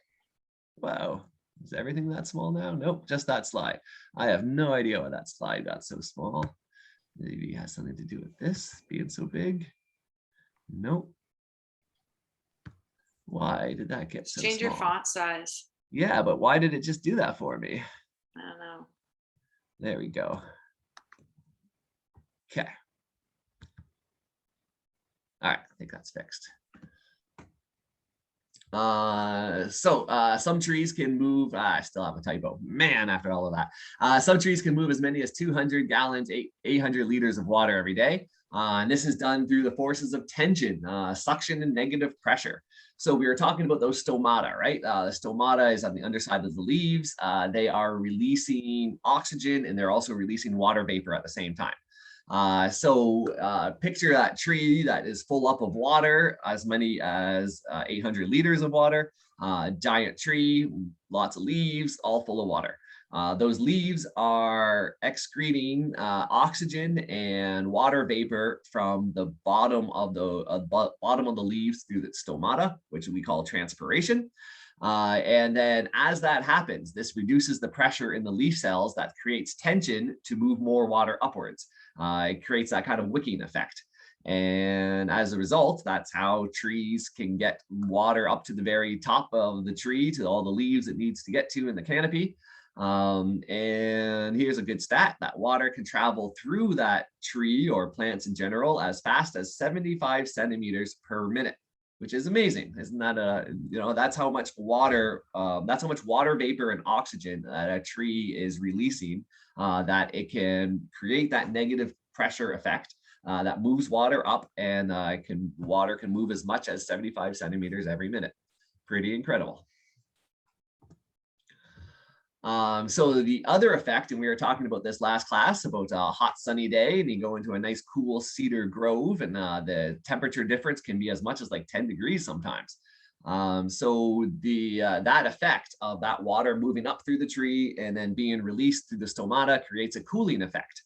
Wow, is everything that small now? Nope, just that slide. I have no idea why that slide got so small. Maybe it has something to do with this being so big. Nope. Why did that get so small? Change your font size. Yeah, but why did it just do that for me? I don't know. There we go. Okay. All right, I think that's fixed. Some trees can move, I still have a typo, man, after all of that. Some trees can move as many as 200 gallons, 800 liters of water every day. And this is done through the forces of tension, suction, and negative pressure. So we were talking about those stomata, right? The stomata is on the underside of the leaves. They are releasing oxygen, and they're also releasing water vapor at the same time. Picture that tree that is full up of water, as many as 800 liters of water, giant tree, lots of leaves, all full of water. Those leaves are excreting oxygen and water vapor from the bottom of the leaves through the stomata, which we call transpiration. And then as that happens, this reduces the pressure in the leaf cells that creates tension to move more water upwards. It creates that kind of wicking effect. And as a result, that's how trees can get water up to the very top of the tree, to all the leaves it needs to get to in the canopy. And here's a good stat: that water can travel through that tree or plants in general as fast as 75 centimeters per minute, which is amazing. Isn't that that's how much water vapor and oxygen that a tree is releasing, that it can create that negative pressure effect that moves water up, and water can move as much as 75 centimeters every minute. Pretty incredible. So the other effect, and we were talking about this last class, about a hot sunny day and you go into a nice cool cedar grove, and the temperature difference can be as much as like 10 degrees sometimes. So that effect of that water moving up through the tree and then being released through the stomata creates a cooling effect.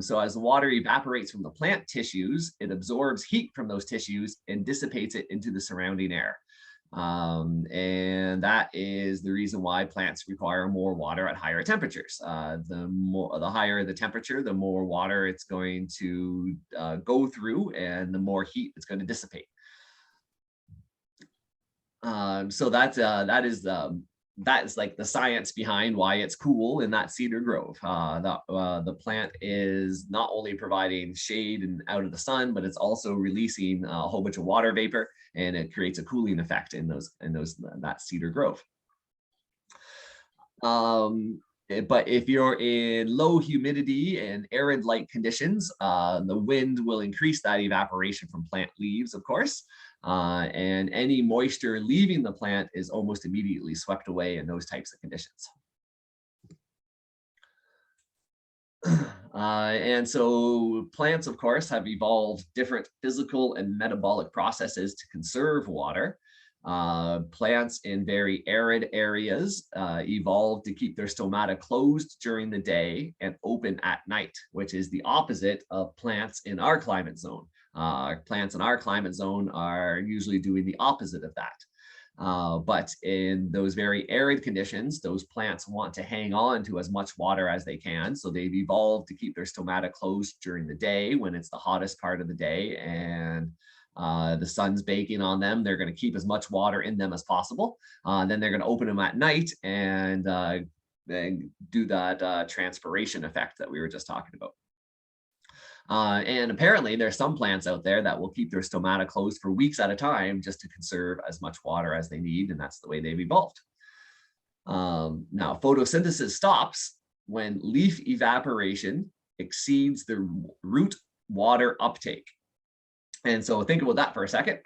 So as the water evaporates from the plant tissues, it absorbs heat from those tissues and dissipates it into the surrounding air. And that is the reason why plants require more water at higher temperatures. The higher the temperature, the more water it's going to go through, and the more heat it's going to dissipate. So that is like the science behind why it's cool in that cedar grove. The plant is not only providing shade and out of the sun, but it's also releasing a whole bunch of water vapor, and it creates a cooling effect in that cedar grove. But if you're in low humidity and arid light conditions, the wind will increase that evaporation from plant leaves, of course. And any moisture leaving the plant is almost immediately swept away in those types of conditions. And so plants, of course, have evolved different physical and metabolic processes to conserve water. Plants in very arid areas evolved to keep their stomata closed during the day and open at night, which is the opposite of plants in our climate zone. Plants in our climate zone are usually doing the opposite of that. But in those very arid conditions, those plants want to hang on to as much water as they can. So they've evolved to keep their stomata closed during the day when it's the hottest part of the day and the sun's baking on them. They're going to keep as much water in them as possible. Then they're going to open them at night and then do that transpiration effect that we were just talking about. And apparently there's some plants out there that will keep their stomata closed for weeks at a time just to conserve as much water as they need, and that's the way they've evolved. Now, photosynthesis stops when leaf evaporation exceeds the root water uptake. And so think about that for a second.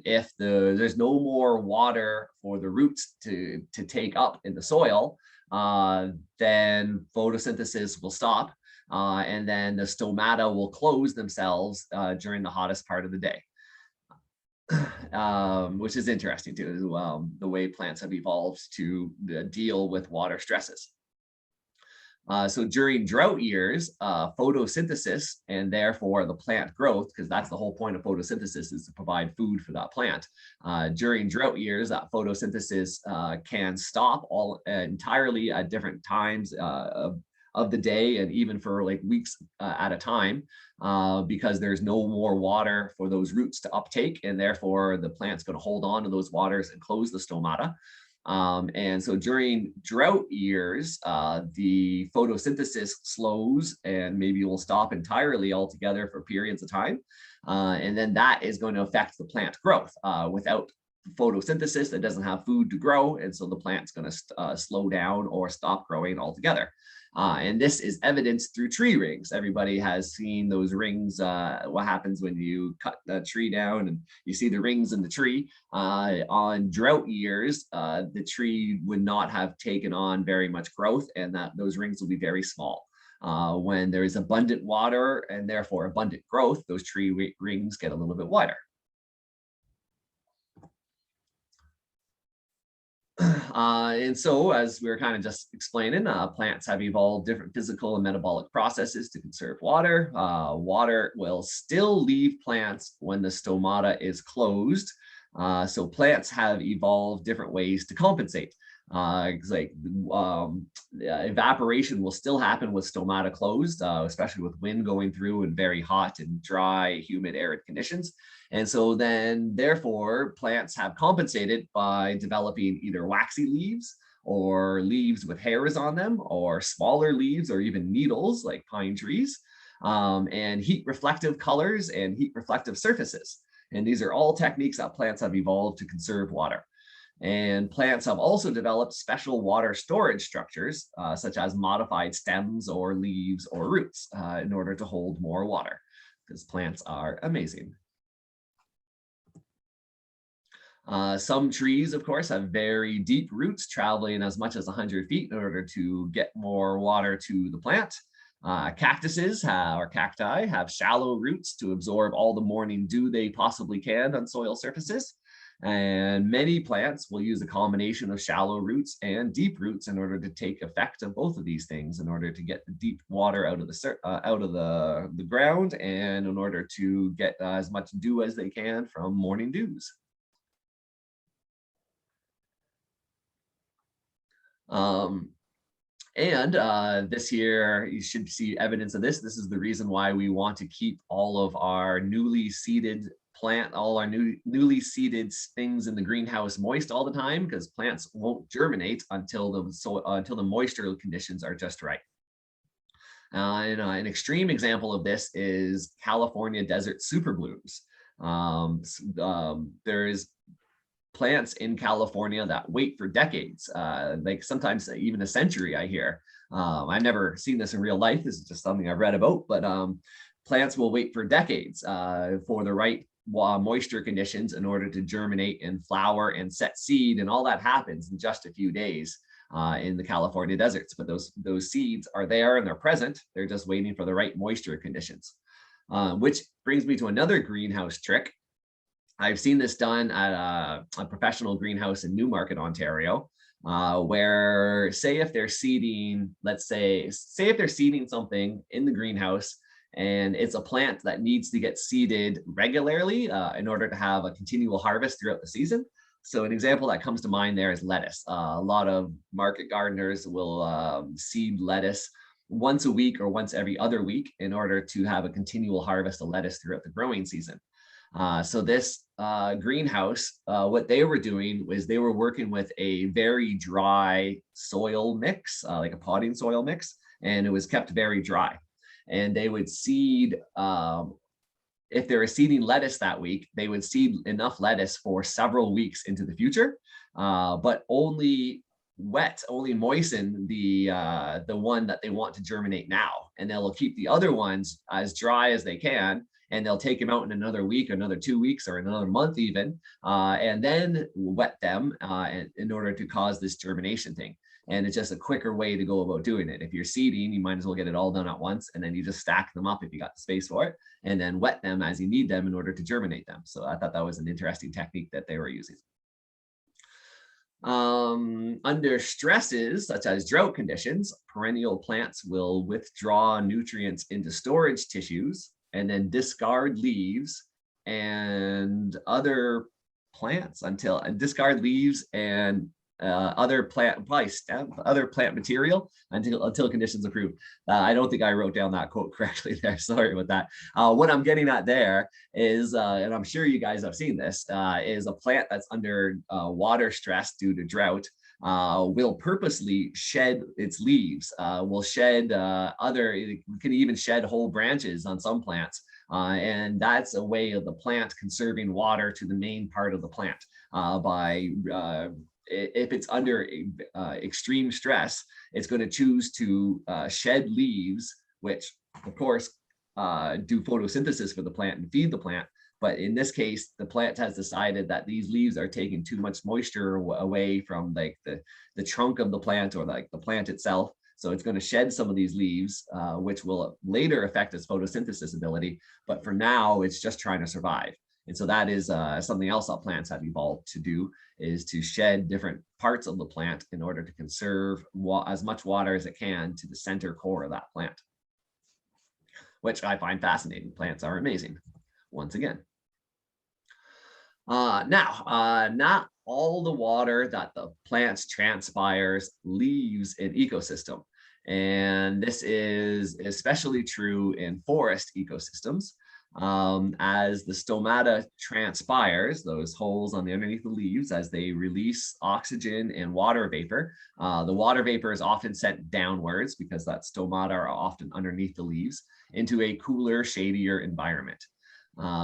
If there's no more water for the roots to take up in the soil, then photosynthesis will stop. And then the stomata will close themselves during the hottest part of the day, which is interesting too, the way plants have evolved to deal with water stresses. So during drought years, photosynthesis, and therefore the plant growth, because that's the whole point of photosynthesis, is to provide food for that plant. During drought years, that photosynthesis can stop entirely at different times of the day, and even for like weeks at a time, because there's no more water for those roots to uptake, and therefore the plant's going to hold on to those waters and close the stomata. And so during drought years, the photosynthesis slows and maybe will stop entirely altogether for periods of time. And then that is going to affect the plant growth. Without photosynthesis, it doesn't have food to grow, and so the plant's going to slow down or stop growing altogether. And this is evidenced through tree rings. Everybody has seen those rings, what happens when you cut the tree down and you see the rings in the tree. On drought years, the tree would not have taken on very much growth, and those rings will be very small. When there is abundant water and therefore abundant growth, those tree rings get a little bit wider. And so, as we were kind of just explaining, plants have evolved different physical and metabolic processes to conserve water. Water will still leave plants when the stomata is closed. So plants have evolved different ways to compensate. Like evaporation will still happen with stomata closed, especially with wind going through and very hot and dry, humid, arid conditions. And so then, therefore, plants have compensated by developing either waxy leaves or leaves with hairs on them, or smaller leaves, or even needles like pine trees, and heat reflective colors and heat reflective surfaces. And these are all techniques that plants have evolved to conserve water. And plants have also developed special water storage structures, such as modified stems or leaves or roots, in order to hold more water, because plants are amazing. Some trees, of course, have very deep roots traveling as much as 100 feet in order to get more water to the plant. Cactuses or cacti have shallow roots to absorb all the morning dew they possibly can on soil surfaces. And many plants will use a combination of shallow roots and deep roots in order to take effect of both of these things, in order to get the deep water out of the ground, and in order to get as much dew as they can from morning dews. This year, you should see evidence of this. This is the reason why we want to keep all of our newly seeded newly seeded things in the greenhouse moist all the time, because plants won't germinate until the moisture conditions are just right. An extreme example of this is California desert superblooms. There's plants in California that wait for decades, like sometimes even a century, I hear. I've never seen this in real life. This is just something I've read about, but plants will wait for decades for the right moisture conditions in order to germinate and flower and set seed, and all that happens in just a few days in the California deserts. But those seeds are there and they're present. They're just waiting for the right moisture conditions, which brings me to another greenhouse trick. I've seen this done at a professional greenhouse in Newmarket, Ontario, where say if they're seeding, if they're seeding something in the greenhouse, and it's a plant that needs to get seeded regularly in order to have a continual harvest throughout the season. So an example that comes to mind there is lettuce. A lot of market gardeners will seed lettuce once a week or once every other week in order to have a continual harvest of lettuce throughout the growing season. So this greenhouse, what they were doing was they were working with a very dry soil mix, like a potting soil mix, and it was kept very dry. And they would seed, if they were seeding lettuce that week, they would seed enough lettuce for several weeks into the future, but only moisten the one that they want to germinate now, and they'll keep the other ones as dry as they can, and they'll take them out in another week, another 2 weeks, or another month even, and then wet them in order to cause this germination thing. And it's just a quicker way to go about doing it. If you're seeding, you might as well get it all done at once, and then you just stack them up if you got the space for it, and then wet them as you need them in order to germinate them. So I thought that was an interesting technique that they were using. Under stresses such as drought conditions, perennial plants will withdraw nutrients into storage tissues and then discard leaves and other plants discard leaves and other plant material until conditions improve. I don't think I wrote down that quote correctly there. Sorry about that. What I'm getting at there is, and I'm sure you guys have seen this, is a plant that's under water stress due to drought will purposely shed its leaves, it can even shed whole branches on some plants. And that's a way of the plant conserving water to the main part of the plant by if it's under extreme stress, it's going to choose to shed leaves, which of course do photosynthesis for the plant and feed the plant. But in this case, the plant has decided that these leaves are taking too much moisture away from like the trunk of the plant or like the plant itself. So it's going to shed some of these leaves, which will later affect its photosynthesis ability. But for now, it's just trying to survive. And so that is something else that plants have evolved to do, is to shed different parts of the plant in order to conserve as much water as it can to the center core of that plant, which I find fascinating. Plants are amazing, once again. Not all the water that the plants transpires leaves an ecosystem. And this is especially true in forest ecosystems. As the stomata transpires, those holes on the underneath the leaves, as they release oxygen and water vapor, the water vapor is often sent downwards, because that stomata are often underneath the leaves, into a cooler, shadier environment.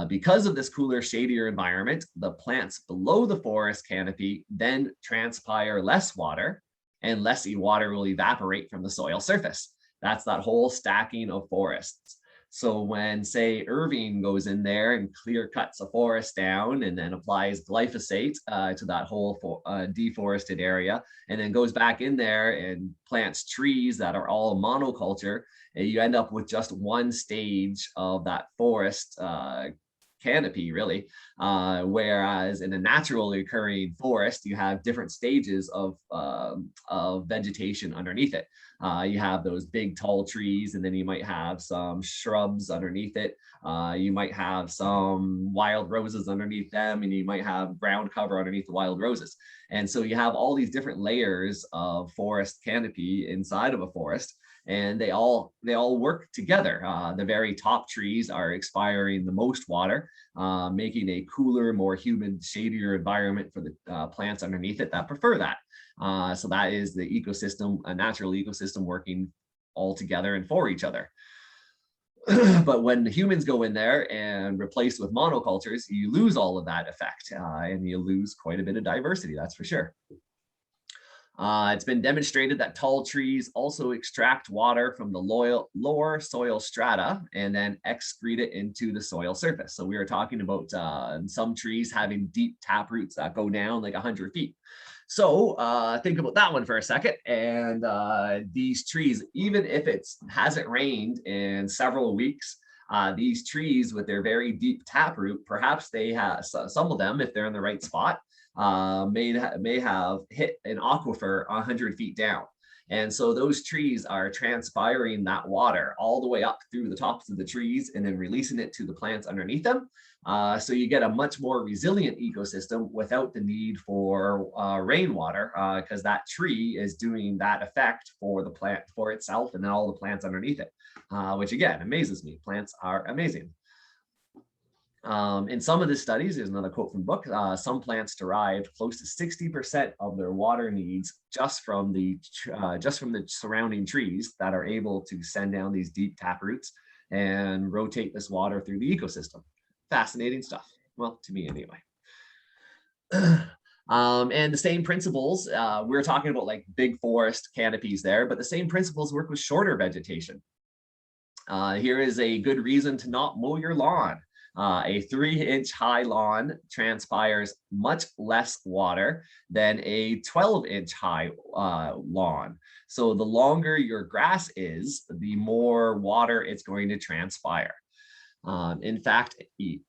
Because of this cooler, shadier environment, the plants below the forest canopy then transpire less water, and less water will evaporate from the soil surface. That's that whole stacking of forests. So when, say, Irving goes in there and clear cuts a forest down and then applies glyphosate to that whole deforested area, and then goes back in there and plants trees that are all monoculture, you end up with just one stage of that forest canopy, really. Whereas in a naturally occurring forest, you have different stages of vegetation underneath it. You have those big tall trees, and then you might have some shrubs underneath it. You might have some wild roses underneath them, and you might have ground cover underneath the wild roses. And so you have all these different layers of forest canopy inside of a forest, and they all work together. The very top trees are expiring the most water, making a cooler, more humid, shadier environment for the plants underneath it that prefer that. So that is the ecosystem, a natural ecosystem working all together and for each other. But when the humans go in there and replace with monocultures, you lose all of that effect, and you lose quite a bit of diversity, that's for sure. It's been demonstrated that tall trees also extract water from the lower soil strata and then excrete it into the soil surface. So we were talking about some trees having deep tap roots that go down like 100 feet. So think about that one for a second. And these trees, even if it hasn't rained in several weeks, these trees with their very deep taproot, perhaps they have, some of them, if they're in the right spot, may have hit an aquifer 100 feet down. And so those trees are transpiring that water all the way up through the tops of the trees and then releasing it to the plants underneath them. So you get a much more resilient ecosystem without the need for rainwater, because that tree is doing that effect for the plant, for itself, and then all the plants underneath it, which again amazes me. Plants are amazing. In some of the studies, there's another quote from the book, some plants derived close to 60% of their water needs just from the surrounding trees that are able to send down these deep tap roots and rotate this water through the ecosystem. Fascinating stuff. Well, to me anyway. And the same principles, we're talking about like big forest canopies there, but the same principles work with shorter vegetation. Here is a good reason to not mow your lawn. A 3-inch high lawn transpires much less water than a 12-inch high lawn. So the longer your grass is, the more water it's going to transpire. In fact,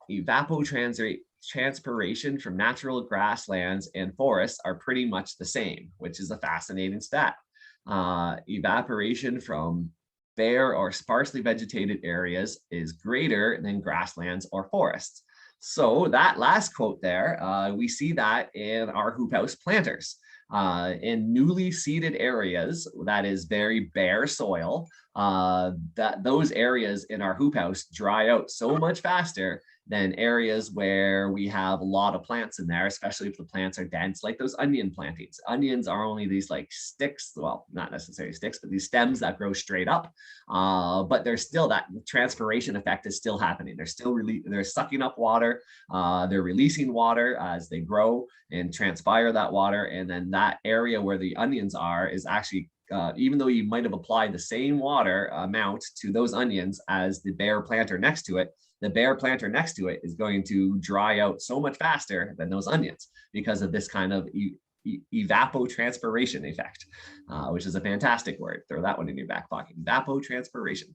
evapotranspiration from natural grasslands and forests are pretty much the same, which is a fascinating stat. Evaporation from bare or sparsely vegetated areas is greater than grasslands or forests. So that last quote there, we see that in our hoop house planters. In newly seeded areas, that is very bare soil, that those areas in our hoop house dry out so much faster than areas where we have a lot of plants in there, especially if the plants are dense, like those onion plantings. Onions are only these like sticks, well, not necessarily sticks, but these stems that grow straight up. But there's still that transpiration effect is still happening. They're sucking up water, they're releasing water as they grow and transpire that water. And then that area where the onions are is actually even though you might have applied the same water amount to those onions as the bare planter next to it, the bare planter next to it is going to dry out so much faster than those onions because of this kind of evapotranspiration effect, which is a fantastic word. Throw that one in your back pocket, evapotranspiration.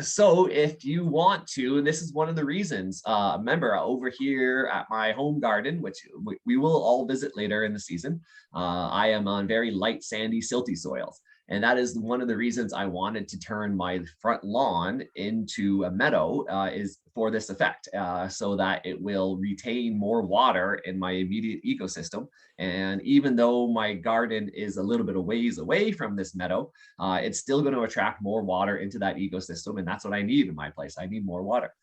So if you want to, and this is one of the reasons, remember over here at my home garden, which we will all visit later in the season, I am on very light, sandy, silty soils. And that is one of the reasons I wanted to turn my front lawn into a meadow, is for this effect, so that it will retain more water in my immediate ecosystem. And even though my garden is a little bit of ways away from this meadow, it's still going to attract more water into that ecosystem. And that's what I need in my place. I need more water.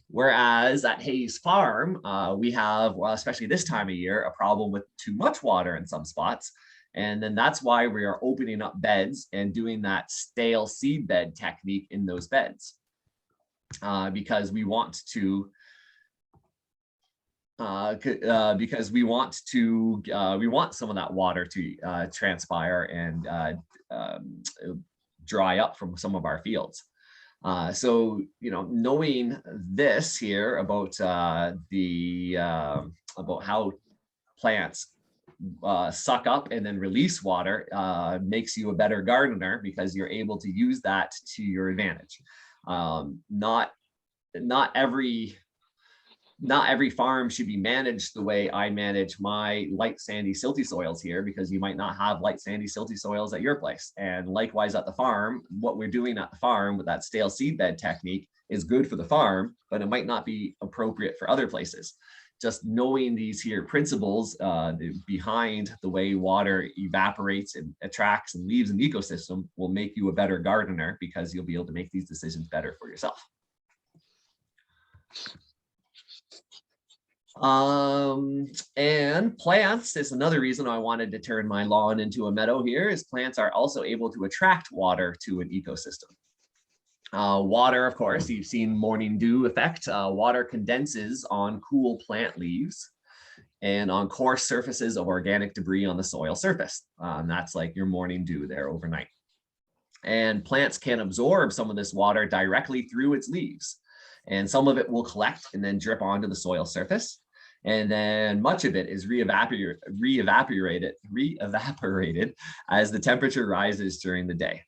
Whereas at Hayes Farm, we have, well, especially this time of year, a problem with too much water in some spots. And then that's why we are opening up beds and doing that stale seed bed technique in those beds, because we want to we want some of that water to transpire and dry up from some of our fields. So, knowing this here about about how plants suck up and then release water makes you a better gardener, because you're able to use that to your advantage. Not every farm should be managed the way I manage my light, sandy, silty soils here, because you might not have light, sandy, silty soils at your place. And likewise at the farm, what we're doing at the farm with that stale seed bed technique is good for the farm, but it might not be appropriate for other places. Just knowing these here principles behind the way water evaporates and attracts and leaves an ecosystem will make you a better gardener, because you'll be able to make these decisions better for yourself. And plants is another reason I wanted to turn my lawn into a meadow here, is plants are also able to attract water to an ecosystem. Water, of course, you've seen morning dew effect. Water condenses on cool plant leaves and on coarse surfaces of organic debris on the soil surface. That's like your morning dew there overnight. And plants can absorb some of this water directly through its leaves. And some of it will collect and then drip onto the soil surface. And then much of it is re-evaporated as the temperature rises during the day.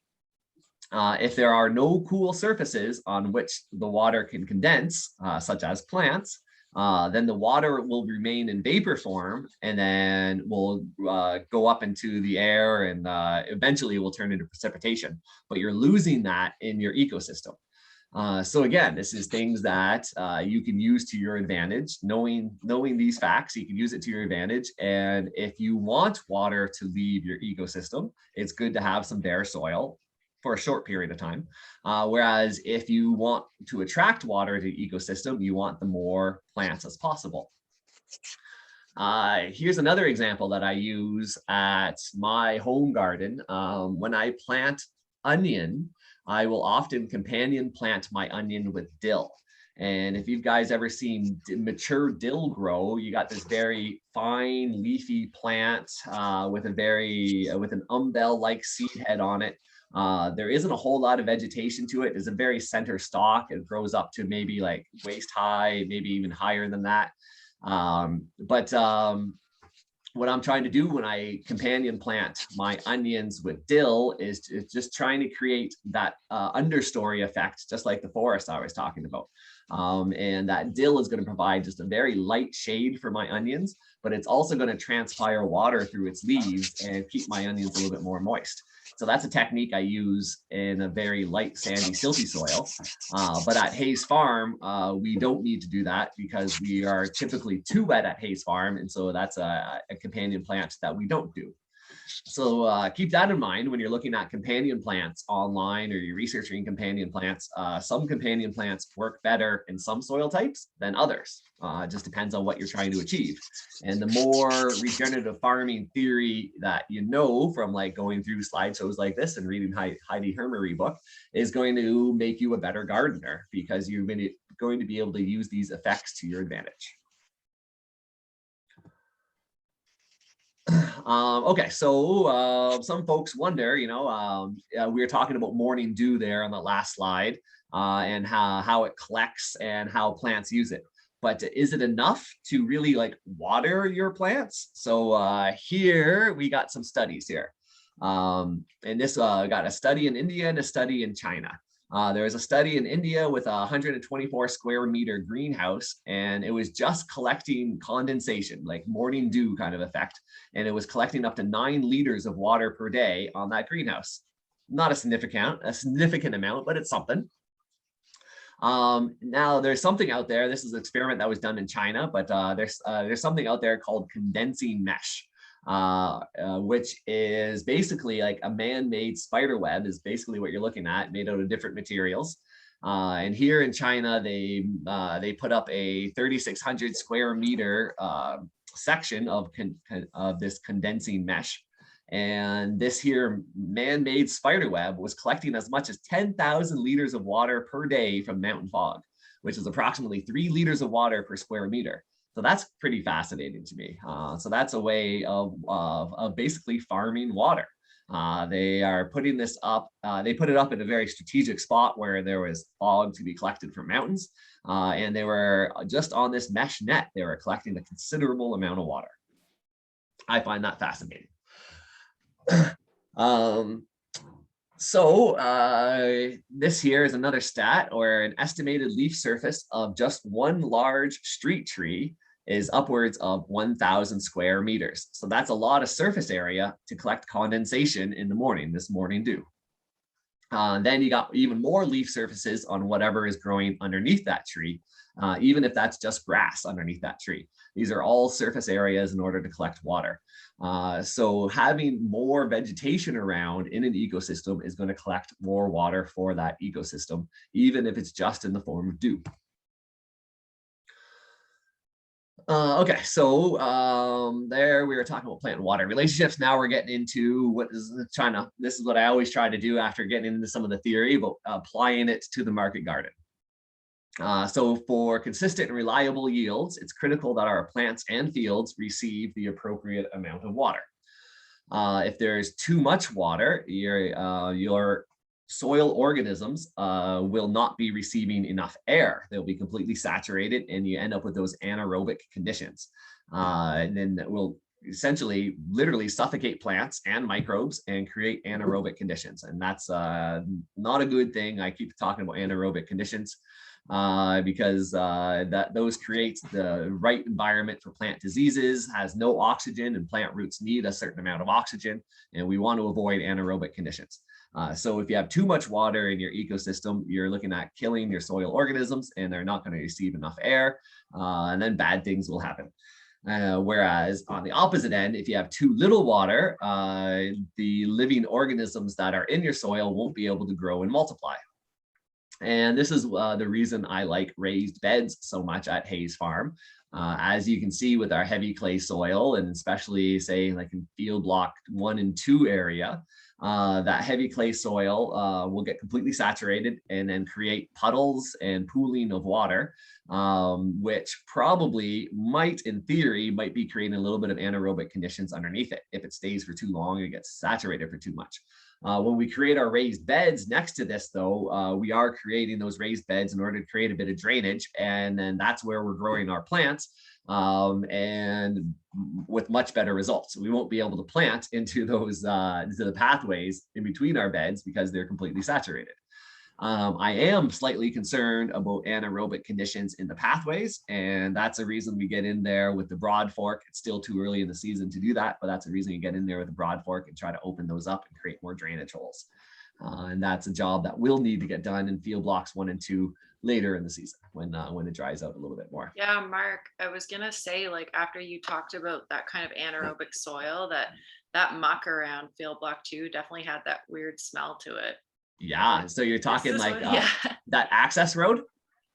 If there are no cool surfaces on which the water can condense, such as plants, then the water will remain in vapor form and then will go up into the air, and eventually will turn into precipitation. But you're losing that in your ecosystem. So again, this is things that you can use to your advantage. Knowing these facts, you can use it to your advantage. And if you want water to leave your ecosystem, it's good to have some bare soil for a short period of time. Whereas if you want to attract water to the ecosystem, you want the more plants as possible. Here's another example that I use at my home garden. When I plant onion, I will often companion plant my onion with dill. And if you guys ever seen mature dill grow, you got this very fine leafy plant with an umbel-like seed head on it. There isn't a whole lot of vegetation to it. It's a very center stalk. It grows up to maybe like waist high, maybe even higher than that. What I'm trying to do when I companion plant my onions with dill is just trying to create that understory effect, just like the forest I was talking about. And that dill is going to provide just a very light shade for my onions, but it's also going to transpire water through its leaves and keep my onions a little bit more moist. So that's a technique I use in a very light, sandy, silty soil. But at Hayes Farm, we don't need to do that because we are typically too wet at Hayes Farm. And so that's a companion plant that we don't do. So keep that in mind when you're looking at companion plants online or you're researching companion plants. Some companion plants work better in some soil types than others. It just depends on what you're trying to achieve. And the more regenerative farming theory that you know from like going through slideshows like this and reading Heidi Hermary book is going to make you a better gardener because you're going to be able to use these effects to your advantage. Okay, so some folks wonder, we were talking about morning dew there on the last slide and how it collects and how plants use it. But is it enough to really like water your plants? So here we got some studies here. And this got a study in India and a study in China. There was a study in India with a 124 square meter greenhouse, and it was just collecting condensation, like morning dew kind of effect. And it was collecting up to 9 liters of water per day on that greenhouse. Not a significant amount, but it's something. Now there's something out there. This is an experiment that was done in China, but there's something out there called condensing mesh, which is basically like a man-made spider web is basically what you're looking at, made out of different materials. And here in China, they put up a 3,600 square meter section of this condensing mesh. And this here man-made spider web was collecting as much as 10,000 liters of water per day from mountain fog, which is approximately 3 liters of water per square meter. So that's pretty fascinating to me. So that's a way of basically farming water. They are putting this up. They put it up in a very strategic spot where there was fog to be collected from mountains. And they were just on this mesh net. They were collecting a considerable amount of water. I find that fascinating. This here is another stat where an estimated leaf surface of just one large street tree is upwards of 1,000 square meters. So that's a lot of surface area to collect condensation in the morning, this morning dew. Then you got even more leaf surfaces on whatever is growing underneath that tree, even if that's just grass underneath that tree. These are all surface areas in order to collect water. So having more vegetation around in an ecosystem is going to collect more water for that ecosystem, even if it's just in the form of dew. Okay, so there we were talking about plant and water relationships. Now we're getting into what is China. This is what I always try to do after getting into some of the theory, but applying it to the market garden. So for consistent and reliable yields, it's critical that our plants and fields receive the appropriate amount of water. If there's too much water, your soil organisms will not be receiving enough air. They'll be completely saturated and you end up with those anaerobic conditions. And then that will essentially literally suffocate plants and microbes and create anaerobic conditions. And that's not a good thing. I keep talking about anaerobic conditions because those create the right environment for plant diseases, has no oxygen, and plant roots need a certain amount of oxygen, and we want to avoid anaerobic conditions. So if you have too much water in your ecosystem, you're looking at killing your soil organisms and they're not going to receive enough air, and then bad things will happen. Whereas on the opposite end, if you have too little water, the living organisms that are in your soil won't be able to grow and multiply. And this is the reason I like raised beds so much at Hayes Farm. As you can see with our heavy clay soil, and especially say like in field block 1 and 2 area, that heavy clay soil will get completely saturated and then create puddles and pooling of water, which probably might, in theory, might be creating a little bit of anaerobic conditions underneath it. If it stays for too long, it gets saturated for too much. When we create our raised beds next to this, though, we are creating those raised beds in order to create a bit of drainage, and then that's where we're growing our plants, and with much better results. We won't be able to plant into those into the pathways in between our beds because they're completely saturated. I am slightly concerned about anaerobic conditions in the pathways, and that's a reason we get in there with the broad fork. It's still too early in the season to do that, but that's a reason you get in there with the broad fork and try to open those up and create more drainage holes. And that's a job that will need to get done in field blocks 1 and 2 later in the season when it dries out a little bit more. Yeah, Mark, I was gonna say, like, after you talked about that kind of anaerobic soil, that muck around field block 2 definitely had that weird smell to it. Yeah, so you're talking like yeah. that access road?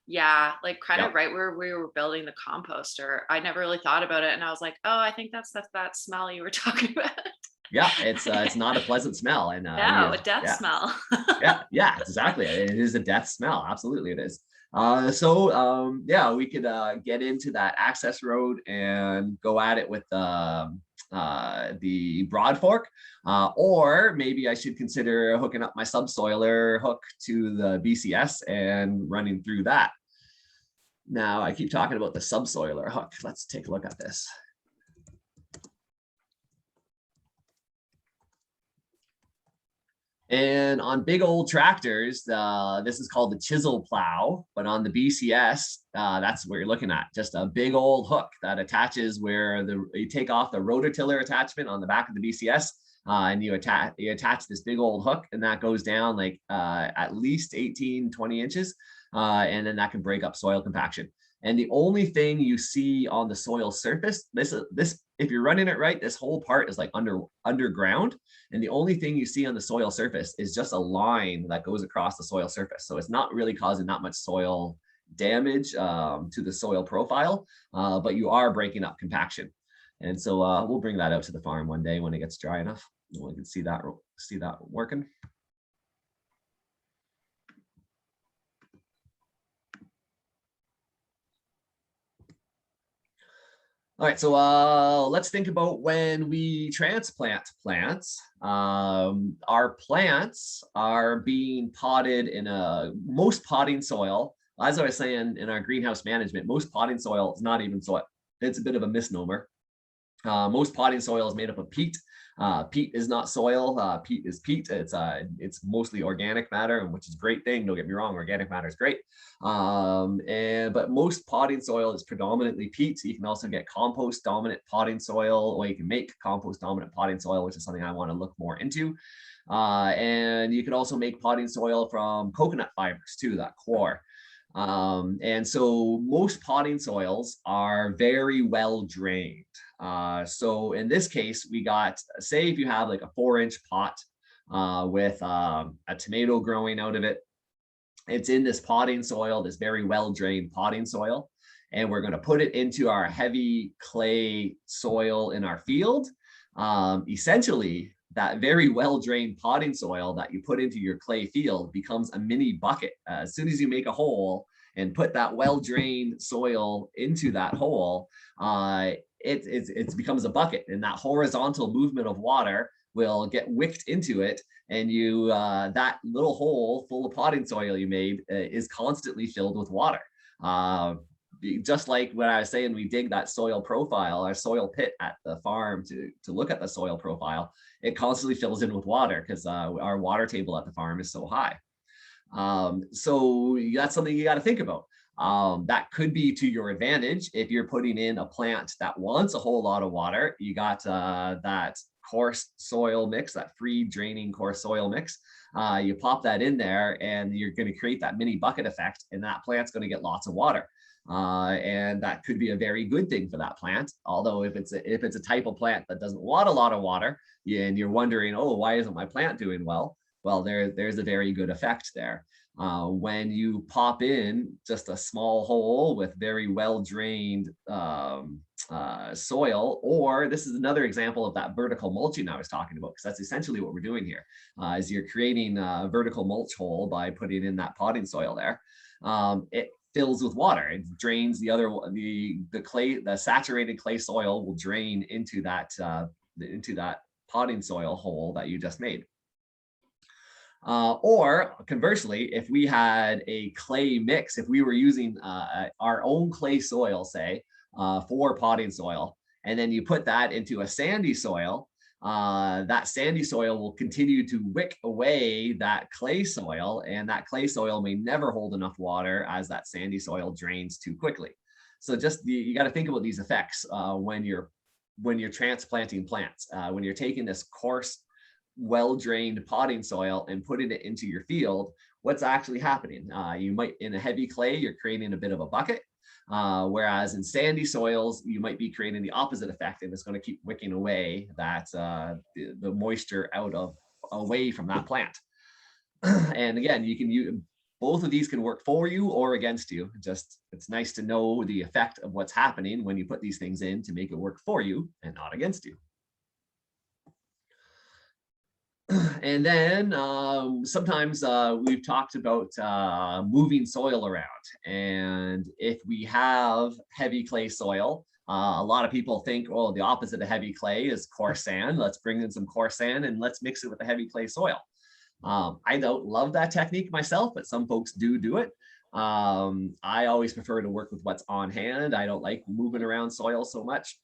Yeah, like kind of Yep. right where we were building the composter. I never really thought about it, and I was like, oh, I think that's that smell you were talking about. Yeah, it's not a pleasant smell, and No, a death smell. yeah, exactly. It is a death smell. Absolutely, it is. Yeah, we could get into that access road and go at it with the broad fork, or maybe I should consider hooking up my subsoiler hook to the BCS and running through that. Now I keep talking about the subsoiler hook. Let's take a look at this. And on big old tractors, this is called the chisel plow, but on the BCS, that's what you're looking at, just a big old hook that attaches where you take off the rototiller attachment on the back of the BCS, and you attach this big old hook, and that goes down like at least 18, 20 inches, and then that can break up soil compaction. And the only thing you see on the soil surface, this if you're running it right, this whole part is like underground. And the only thing you see on the soil surface is just a line that goes across the soil surface. So it's not really causing that much soil damage to the soil profile, but you are breaking up compaction. And so we'll bring that out to the farm one day when it gets dry enough. We can see that working. All right, so let's think about when we transplant plants. Our plants are being potted in most potting soil. As I was saying in our greenhouse management, most potting soil is not even soil. It's a bit of a misnomer. Most potting soil is made up of peat. Peat is not soil. Peat is peat. It's mostly organic matter, which is a great thing. Don't get me wrong, organic matter is great. But most potting soil is predominantly peat. You can also get compost dominant potting soil, or you can make compost dominant potting soil, which is something I want to look more into. And you can also make potting soil from coconut fibers too, that core. And so most potting soils are very well drained. So in this case, we got, say if you have like a 4-inch pot with a tomato growing out of it, it's in this potting soil, this very well drained potting soil, and we're going to put it into our heavy clay soil in our field. Essentially, that very well-drained potting soil that you put into your clay field becomes a mini bucket. As soon as you make a hole and put that well-drained soil into that hole, it becomes a bucket, and that horizontal movement of water will get wicked into it, and that little hole full of potting soil you made is constantly filled with water. Just like when I was saying we dig that soil profile, our soil pit at the farm to look at the soil profile, it constantly fills in with water because our water table at the farm is so high. So that's something you got to think about. That could be to your advantage if you're putting in a plant that wants a whole lot of water. You got that coarse soil mix, that free draining coarse soil mix. You pop that in there and you're going to create that mini bucket effect, and that plant's going to get lots of water. And that could be a very good thing for that plant. Although if it's a type of plant that doesn't want a lot of water, and you're wondering, oh, why isn't my plant doing well? Well, there's a very good effect there. When you pop in just a small hole with very well drained soil, or this is another example of that vertical mulching I was talking about, because that's essentially what we're doing here, is you're creating a vertical mulch hole by putting in that potting soil there. It fills with water. It drains the clay, the saturated clay soil will drain into that potting soil hole that you just made. Or conversely, if we had a clay mix, if we were using our own clay soil, say, for potting soil, and then you put that into a sandy soil, that sandy soil will continue to wick away that clay soil, and that clay soil may never hold enough water as that sandy soil drains too quickly. So just you got to think about these effects when you're transplanting plants. When you're taking this coarse, well-drained potting soil and putting it into your field, what's actually happening? You might, in a heavy clay, you're creating a bit of a bucket. Whereas in sandy soils, you might be creating the opposite effect, and it's going to keep wicking away that the moisture away from that plant. And again, both of these can work for you or against you. Just it's nice to know the effect of what's happening when you put these things in to make it work for you and not against you. And then sometimes we've talked about moving soil around. And if we have heavy clay soil, a lot of people think, oh, the opposite of heavy clay is coarse sand. Let's bring in some coarse sand and let's mix it with the heavy clay soil. I don't love that technique myself, but some folks do it. I always prefer to work with what's on hand. I don't like moving around soil so much.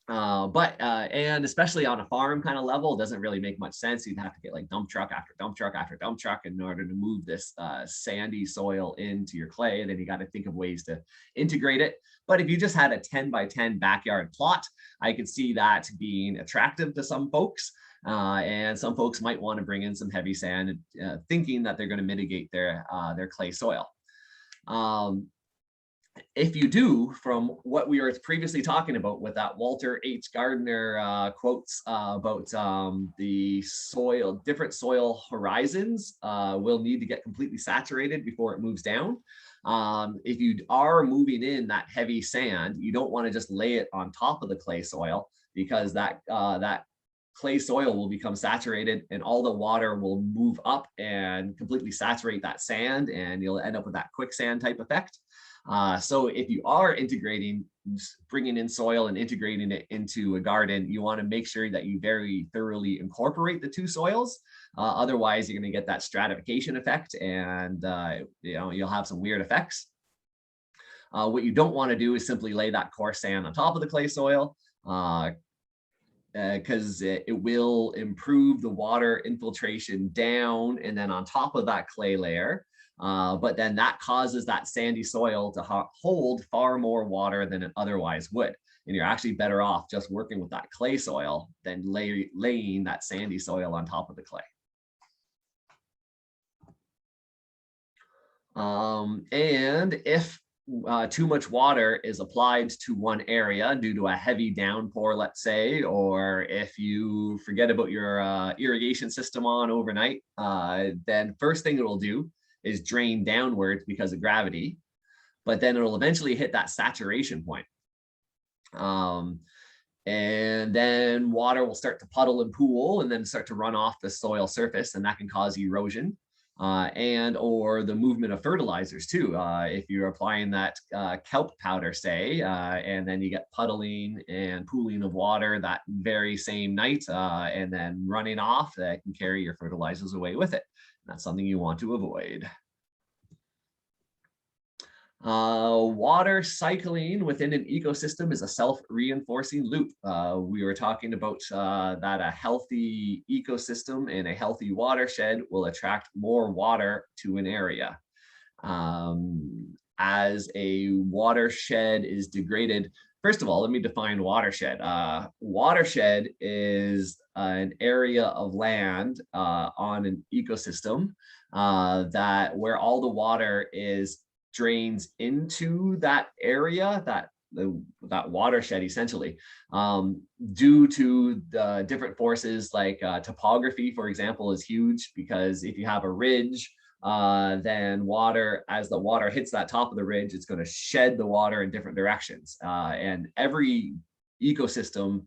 And especially on a farm kind of level, it doesn't really make much sense. You'd have to get like dump truck after dump truck after dump truck in order to move this sandy soil into your clay. And then you got to think of ways to integrate it. But if you just had a 10 by 10 backyard plot, I could see that being attractive to some folks. And some folks might want to bring in some heavy sand, thinking that they're going to mitigate their clay soil. If you do, from what we were previously talking about with that Walter H. Gardner quotes about the soil, different soil horizons will need to get completely saturated before it moves down. If you are moving in that heavy sand, you don't want to just lay it on top of the clay soil, because that clay soil will become saturated and all the water will move up and completely saturate that sand, and you'll end up with that quicksand type effect. So if you are integrating, bringing in soil and integrating it into a garden, you want to make sure that you very thoroughly incorporate the two soils. Otherwise, you're going to get that stratification effect, and you'll have some weird effects. What you don't want to do is simply lay that coarse sand on top of the clay soil, because it will improve the water infiltration down and then on top of that clay layer. But then that causes that sandy soil to hold far more water than it otherwise would. And you're actually better off just working with that clay soil than laying that sandy soil on top of the clay. And if too much water is applied to one area due to a heavy downpour, let's say, or if you forget about your irrigation system on overnight, then first thing it will do is drain downwards because of gravity, but then it'll eventually hit that saturation point. And then water will start to puddle and pool and then start to run off the soil surface, and that can cause erosion. And or the movement of fertilizers too. If you're applying that kelp powder, say, and then you get puddling and pooling of water that very same night, and then running off, that can carry your fertilizers away with it. That's something you want to avoid. Water cycling within an ecosystem is a self-reinforcing loop. We were talking about that a healthy ecosystem and a healthy watershed will attract more water to an area. As a watershed is degraded, first of all, let me define watershed. Watershed is an area of land on an ecosystem that where all the water drains into that area, that watershed, essentially, due to the different forces like topography, for example, is huge, because if you have a ridge, then as the water hits that top of the ridge, it's going to shed the water in different directions. And every ecosystem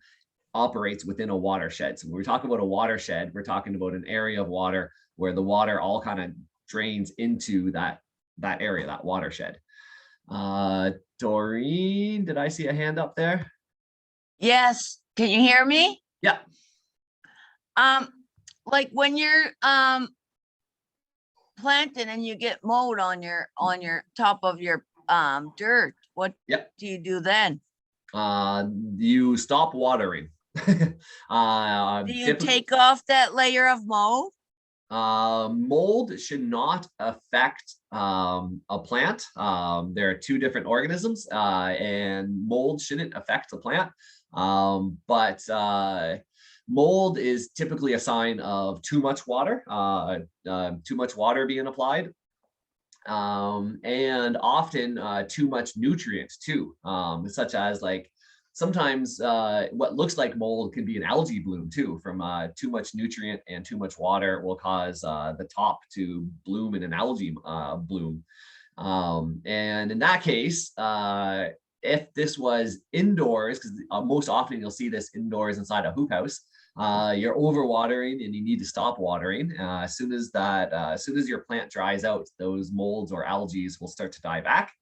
operates within a watershed. So when we talk about a watershed, we're talking about an area of water where the water all kind of drains into that area, that watershed. Doreen, did I see a hand up there? Yes. Can you hear me? Yeah. Like when you're planting and you get mold on your top of your dirt, what do you do then? You stop watering. Do you take off that layer of mold? Mold should not affect a plant. There are two different organisms, and mold shouldn't affect the plant. But mold is typically a sign of too much water, being applied, and often too much nutrients too, such as like sometimes what looks like mold can be an algae bloom too, from too much nutrient and too much water will cause the top to bloom in an algae bloom. And in that case, if this was indoors, because most often you'll see this indoors inside a hoop house, you're overwatering and you need to stop watering. As soon as your plant dries out, those molds or algae will start to die back.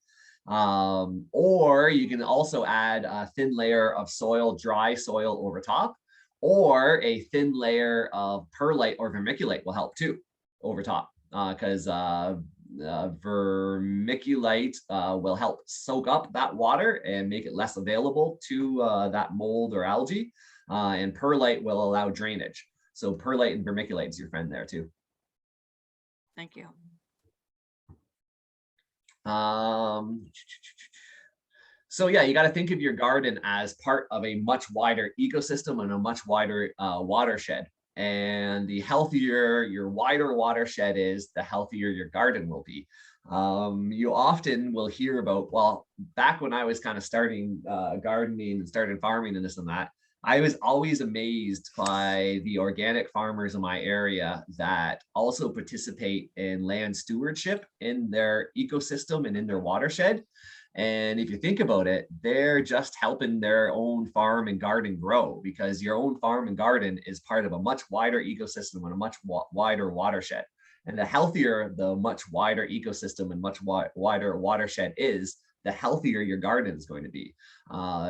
Or you can also add a thin layer of soil, dry soil over top, or a thin layer of perlite or vermiculite will help too over top, because vermiculite will help soak up that water and make it less available to that mold or algae. And perlite will allow drainage. So perlite and vermiculite is your friend there too. Thank you. So yeah, you got to think of your garden as part of a much wider ecosystem and a much wider watershed. And the healthier your wider watershed is, the healthier your garden will be. You often will hear about, well, back when I was kind of starting gardening and started farming and this and that, I was always amazed by the organic farmers in my area that also participate in land stewardship in their ecosystem and in their watershed. And if you think about it, they're just helping their own farm and garden grow, because your own farm and garden is part of a much wider ecosystem and a much wider watershed. And the healthier the much wider ecosystem and much wider watershed is, the healthier your garden is going to be.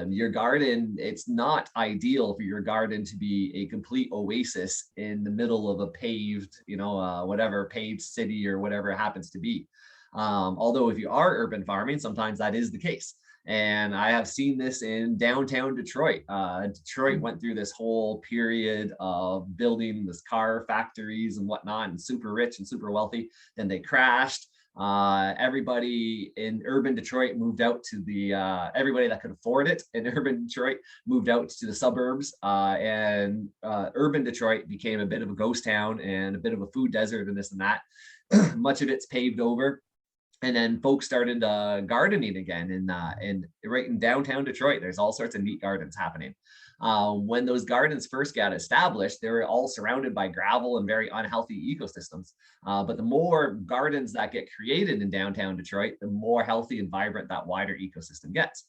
Your garden, it's not ideal for your garden to be a complete oasis in the middle of a paved, whatever paved city or whatever it happens to be. Although if you are urban farming, sometimes that is the case. And I have seen this in downtown Detroit. Detroit went through this whole period of building this car factories and whatnot, and super rich and super wealthy. Then they crashed. Everybody in urban Detroit moved out to the, everybody that could afford it in urban Detroit moved out to the suburbs, and urban Detroit became a bit of a ghost town and a bit of a food desert and this and that. Much of it's paved over. And then folks started gardening again, and right in downtown Detroit, there's all sorts of neat gardens happening. When those gardens first got established, they were all surrounded by gravel and very unhealthy ecosystems. But the more gardens that get created in downtown Detroit, the more healthy and vibrant that wider ecosystem gets.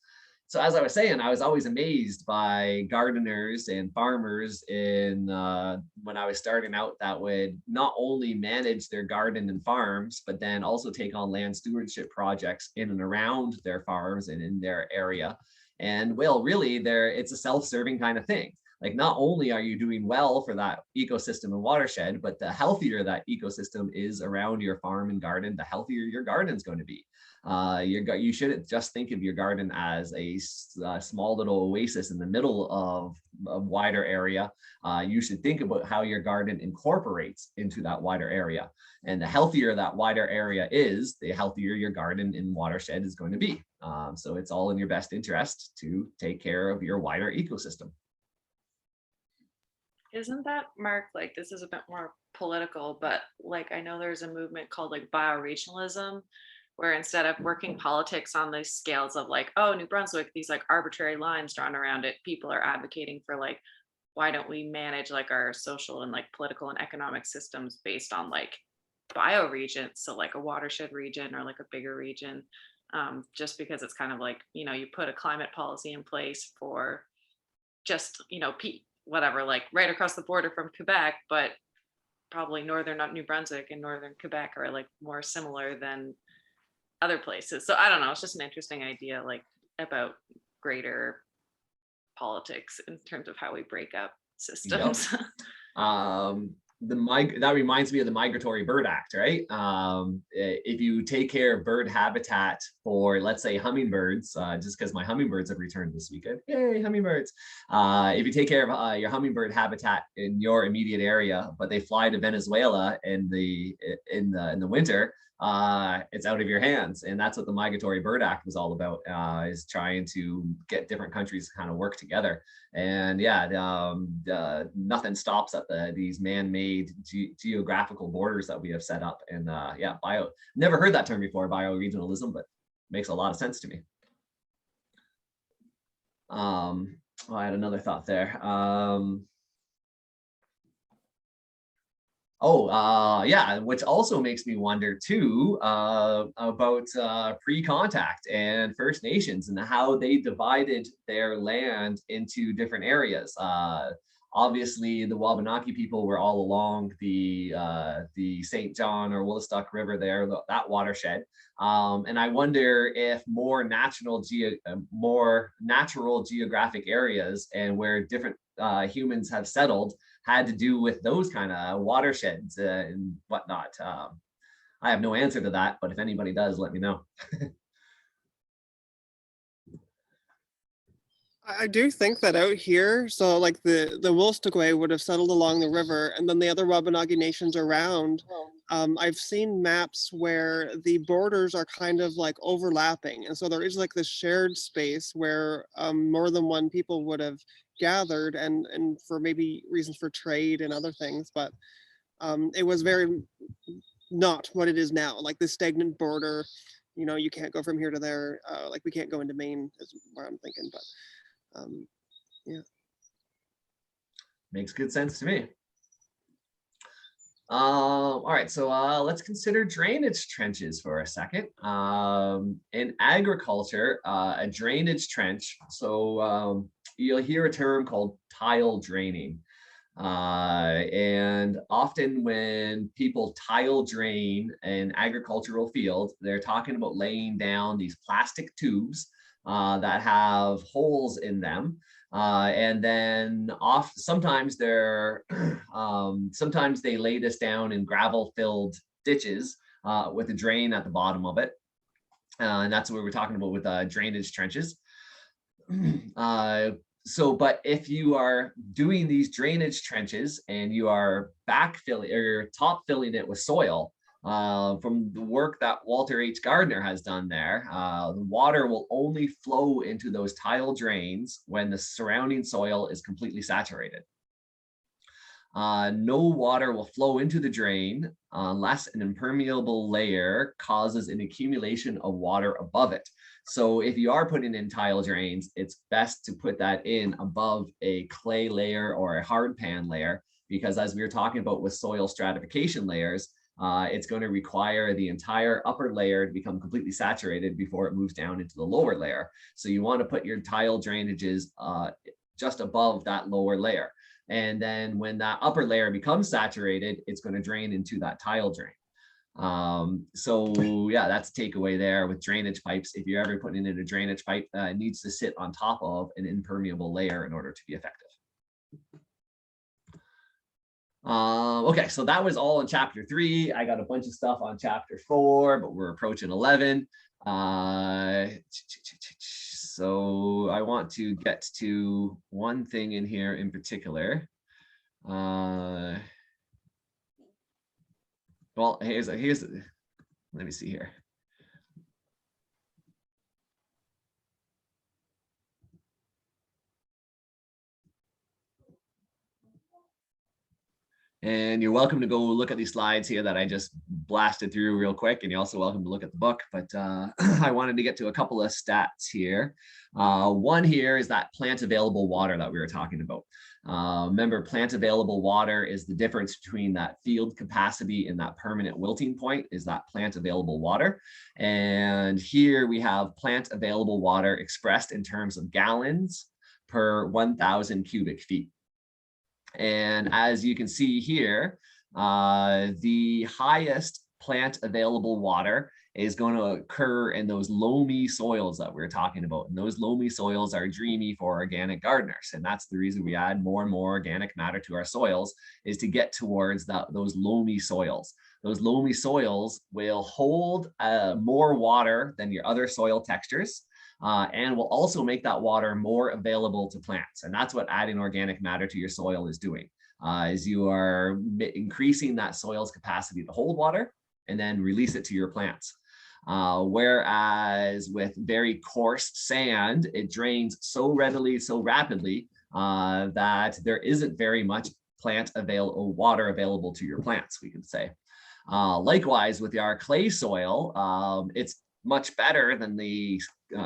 So as I was saying, I was always amazed by gardeners and farmers in when I was starting out, that would not only manage their garden and farms, but then also take on land stewardship projects in and around their farms and in their area. And well, really, it's a self-serving kind of thing. Like, not only are you doing well for that ecosystem and watershed, but the healthier that ecosystem is around your farm and garden, the healthier your garden's going to be. You shouldn't just think of your garden as a small little oasis in the middle of a wider area. You should think about how your garden incorporates into that wider area. And the healthier that wider area is, the healthier your garden and watershed is going to be. So it's all in your best interest to take care of your wider ecosystem. Isn't that, Mark, like, this is a bit more political, but like, I know there's a movement called like bioregionalism, where instead of working politics on the scales of like, oh, New Brunswick, these like arbitrary lines drawn around it, people are advocating for like, why don't we manage like our social and like political and economic systems based on like bioregions, so like a watershed region or like a bigger region, just because it's kind of like, you put a climate policy in place for just, whatever, like right across the border from Quebec, but probably northern New Brunswick and northern Quebec are like more similar than other places. So I don't know, it's just an interesting idea, like about greater politics in terms of how we break up systems. Yep. That reminds me of the Migratory Bird Act, right? If you take care of bird habitat for, let's say, hummingbirds, just because my hummingbirds have returned this weekend, yay, hummingbirds! If you take care of your hummingbird habitat in your immediate area, but they fly to Venezuela in the winter, it's out of your hands. And that's what the Migratory Bird Act was all about, is trying to get different countries to kind of work together. And yeah, nothing stops at these man-made geographical borders that we have set up. And yeah, never heard that term before, bioregionalism, but makes a lot of sense to me. I had another thought there. Yeah, which also makes me wonder too about pre-contact and First Nations and how they divided their land into different areas. Obviously, the Wabanaki people were all along the St. John or Woolastock River there, that watershed. And I wonder if more natural geographic areas and where different humans have settled had to do with those kind of watersheds and whatnot. I have no answer to that, but if anybody does, let me know. I do think that out here, so like the Wolstogwe would have settled along the river, and then the other Wabanaki nations around. I've seen maps where the borders are kind of like overlapping, and so there is like this shared space where more than one people would have gathered, and for maybe reasons for trade and other things. But it was very not what it is now, like this stagnant border. You know, you can't go from here to there. Like we can't go into Maine, is what I'm thinking. But yeah. Makes good sense to me. All right, so let's consider drainage trenches for a second. In agriculture, a drainage trench, so you'll hear a term called tile draining. And often when people tile drain an agricultural field, they're talking about laying down these plastic tubes that have holes in them. And then sometimes sometimes they lay this down in gravel-filled ditches with a drain at the bottom of it. And that's what we're talking about with drainage trenches. But if you are doing these drainage trenches and you are backfilling or top filling it with soil, from the work that Walter H. Gardner has done there, the water will only flow into those tile drains when the surrounding soil is completely saturated. No water will flow into the drain unless an impermeable layer causes an accumulation of water above it. So if you are putting in tile drains, it's best to put that in above a clay layer or a hard pan layer, because as we were talking about with soil stratification layers, it's going to require the entire upper layer to become completely saturated before it moves down into the lower layer. So you want to put your tile drainages just above that lower layer. And then when that upper layer becomes saturated, it's going to drain into that tile drain. So yeah, that's a takeaway there with drainage pipes. If you're ever putting in a drainage pipe, it needs to sit on top of an impermeable layer in order to be effective. Okay, so that was all in chapter 3. I got a bunch of stuff on chapter 4, but we're approaching 11. So I want to get to one thing in here in particular. Well, here's let me see here. And you're welcome to go look at these slides here that I just blasted through real quick. And you're also welcome to look at the book. But I wanted to get to a couple of stats here. One here is that plant available water that we were talking about. Remember, plant available water is the difference between that field capacity and that permanent wilting point is that plant available water. And here we have plant available water expressed in terms of gallons per 1,000 cubic feet. And as you can see here, the highest plant available water is going to occur in those loamy soils that we're talking about. And those loamy soils are dreamy for organic gardeners. And that's the reason we add more and more organic matter to our soils, is to get towards those loamy soils. Those loamy soils will hold more water than your other soil textures. And will also make that water more available to plants. And that's what adding organic matter to your soil is doing, is you are increasing that soil's capacity to hold water and then release it to your plants. Whereas with very coarse sand, it drains so readily, so rapidly that there isn't very much water available to your plants, we could say. Likewise, with our clay soil, it's much better than the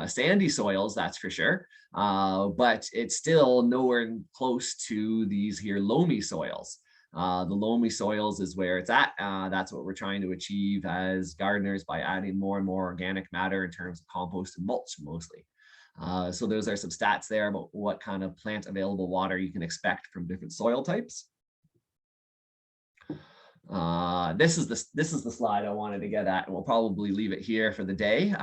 sandy soils, that's for sure. But it's still nowhere close to these here loamy soils. The loamy soils is where it's at. That's what we're trying to achieve as gardeners by adding more and more organic matter in terms of compost and mulch mostly. So those are some stats there about what kind of plant available water you can expect from different soil types. This is the slide I wanted to get at, and we'll probably leave it here for the day.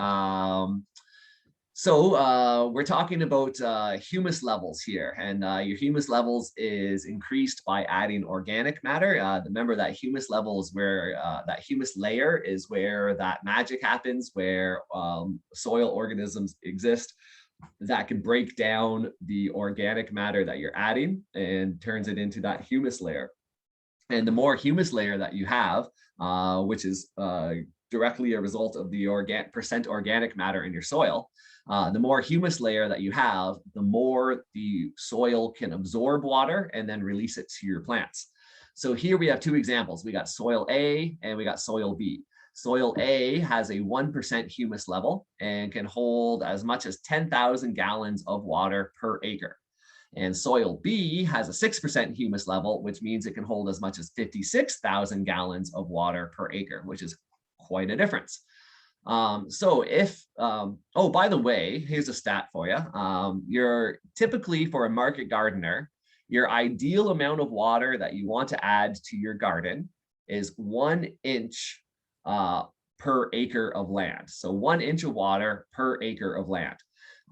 So we're talking about humus levels here, and your humus levels is increased by adding organic matter. Remember that humus level is where that humus layer is where that magic happens, where soil organisms exist that can break down the organic matter that you're adding and turns it into that humus layer. And the more humus layer that you have, which is directly a result of the percent organic matter in your soil, the more humus layer that you have, the more the soil can absorb water and then release it to your plants. So here we have two examples. We got soil A and we got soil B. Soil A has a 1% humus level and can hold as much as 10,000 gallons of water per acre. And soil B has a 6% humus level, which means it can hold as much as 56,000 gallons of water per acre, which is quite a difference. So if, oh, by the way, here's a stat for you. You're typically, for a market gardener, your ideal amount of water that you want to add to your garden is 1 inch per acre of land. So 1 inch of water per acre of land.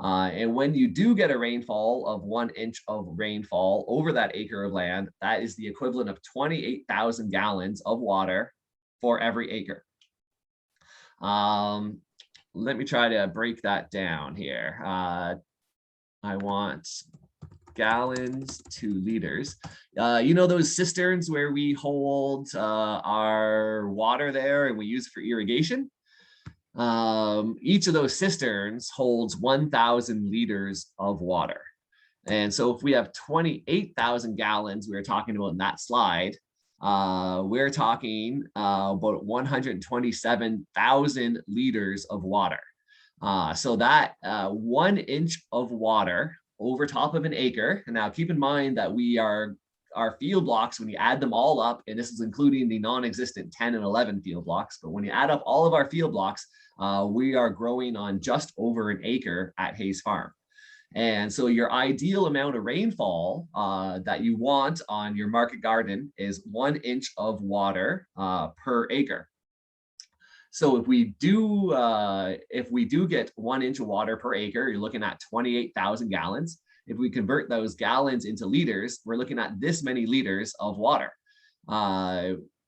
And when you do get a rainfall of 1 inch of rainfall over that acre of land, that is the equivalent of 28,000 gallons of water for every acre. Let me try to break that down here. I want gallons to liters. You know those cisterns where we hold our water there and we use it for irrigation? Each of those cisterns holds 1,000 liters of water. And so if we have 28,000 gallons, we were talking about in that slide, we're talking about 127,000 liters of water. So that 1 inch of water over top of an acre. And now keep in mind that our field blocks, when you add them all up, and this is including the non-existent 10 and 11 field blocks, but when you add up all of our field blocks, we are growing on just over an acre at Hayes Farm. And so your ideal amount of rainfall that you want on your market garden is 1 inch of water per acre. So if we do get 1 inch of water per acre, you're looking at 28,000 gallons. If we convert those gallons into liters, we're looking at this many liters of water,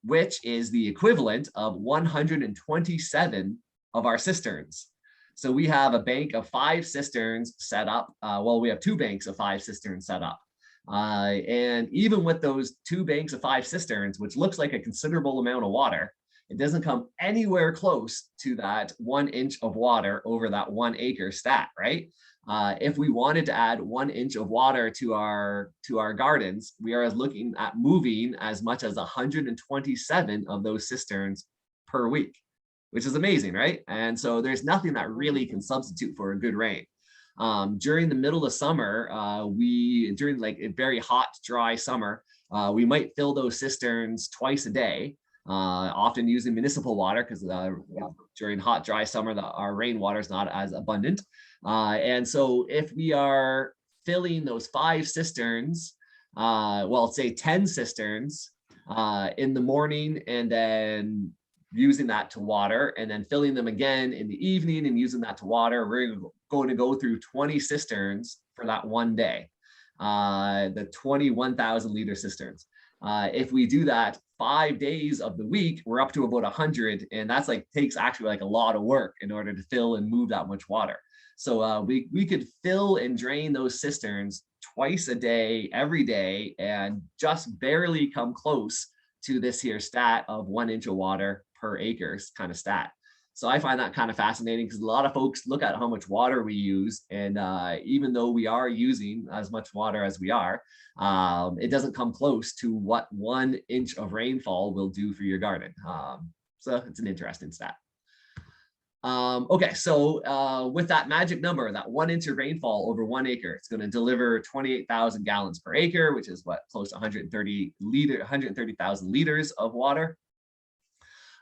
which is the equivalent of 127 of our cisterns. So we have a bank of 5 cisterns set up. Well, we have 2 banks of 5 cisterns set up. And even with those 2 banks of 5 cisterns, which looks like a considerable amount of water, it doesn't come anywhere close to that 1 inch of water over that 1 acre stat, right? If we wanted to add 1 inch of water to our gardens, we are looking at moving as much as 127 of those cisterns per week, which is amazing, right? And so there's nothing that really can substitute for a good rain. During the middle of summer, during like a very hot, dry summer, we might fill those cisterns twice a day, often using municipal water because during hot, dry summer, our rainwater is not as abundant. And so if we are filling those 5 cisterns, well, say 10 cisterns in the morning and then using that to water and then filling them again in the evening and using that to water, we're going to go through 20 cisterns for that one day, the 21,000 liter cisterns. If we do that 5 days of the week, we're up to about 100, and that's like takes actually like a lot of work in order to fill and move that much water. So we could fill and drain those cisterns twice a day, every day, and just barely come close to this here stat of 1 inch of water per acre kind of stat. So I find that kind of fascinating because a lot of folks look at how much water we use, and even though we are using as much water as we are, it doesn't come close to what 1 inch of rainfall will do for your garden. So it's an interesting stat. Okay, so with that magic number, that 1 inch of rainfall over 1 acre, it's going to deliver 28,000 gallons per acre, which is what, close to 130,000 liters of water.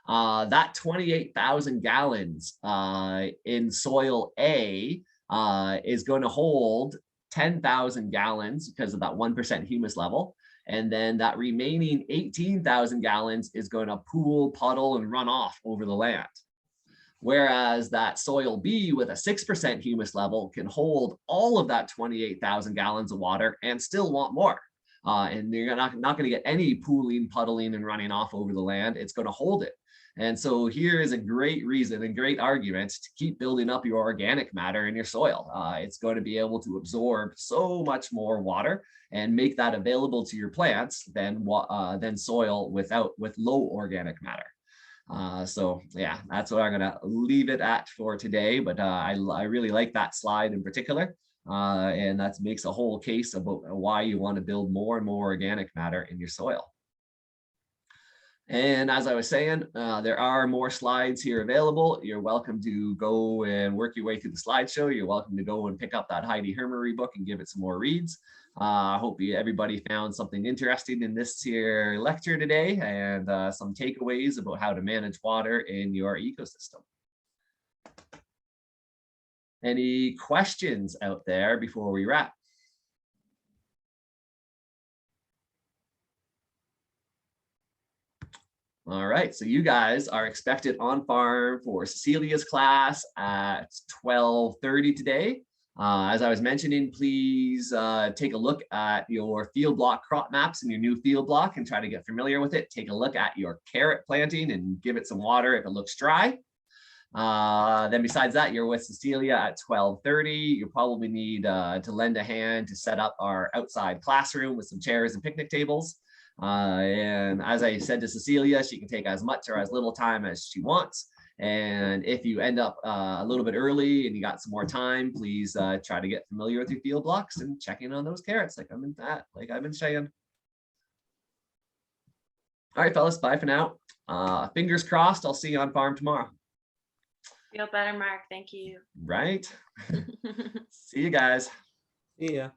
That 28,000 gallons in soil A is going to hold 10,000 gallons because of that 1% humus level. And then that remaining 18,000 gallons is going to pool, puddle, and run off over the land. Whereas that soil B with a 6% humus level can hold all of that 28,000 gallons of water and still want more. And you're not going to get any pooling, puddling, and running off over the land. It's going to hold it. And so here is a great reason and great argument to keep building up your organic matter in your soil. It's going to be able to absorb so much more water and make that available to your plants than soil with low organic matter. So yeah, that's what I'm gonna leave it at for today. But I really like that slide in particular. And that makes a whole case about why you want to build more and more organic matter in your soil. And as I was saying, there are more slides here available. You're welcome to go and work your way through the slideshow. You're welcome to go and pick up that Heidi Hermary book and give it some more reads. I hope everybody found something interesting in this here lecture today, and some takeaways about how to manage water in your ecosystem. Any questions out there before we wrap? All right, so you guys are expected on farm for Cecilia's class at 12:30 today. As I was mentioning, please take a look at your field block crop maps in your new field block and try to get familiar with it. Take a look at your carrot planting and give it some water if it looks dry. Then besides that, you're with Cecilia at 12:30. You probably need to lend a hand to set up our outside classroom with some chairs and picnic tables. And as I said to Cecilia, she can take as much or as little time as she wants. And if you end up a little bit early and you got some more time, please try to get familiar with your field blocks and check in on those carrots like I've been saying. All right, fellas, bye for now. Fingers crossed, I'll see you on farm tomorrow. Feel better, Mark. Thank you. Right. See you guys. See ya.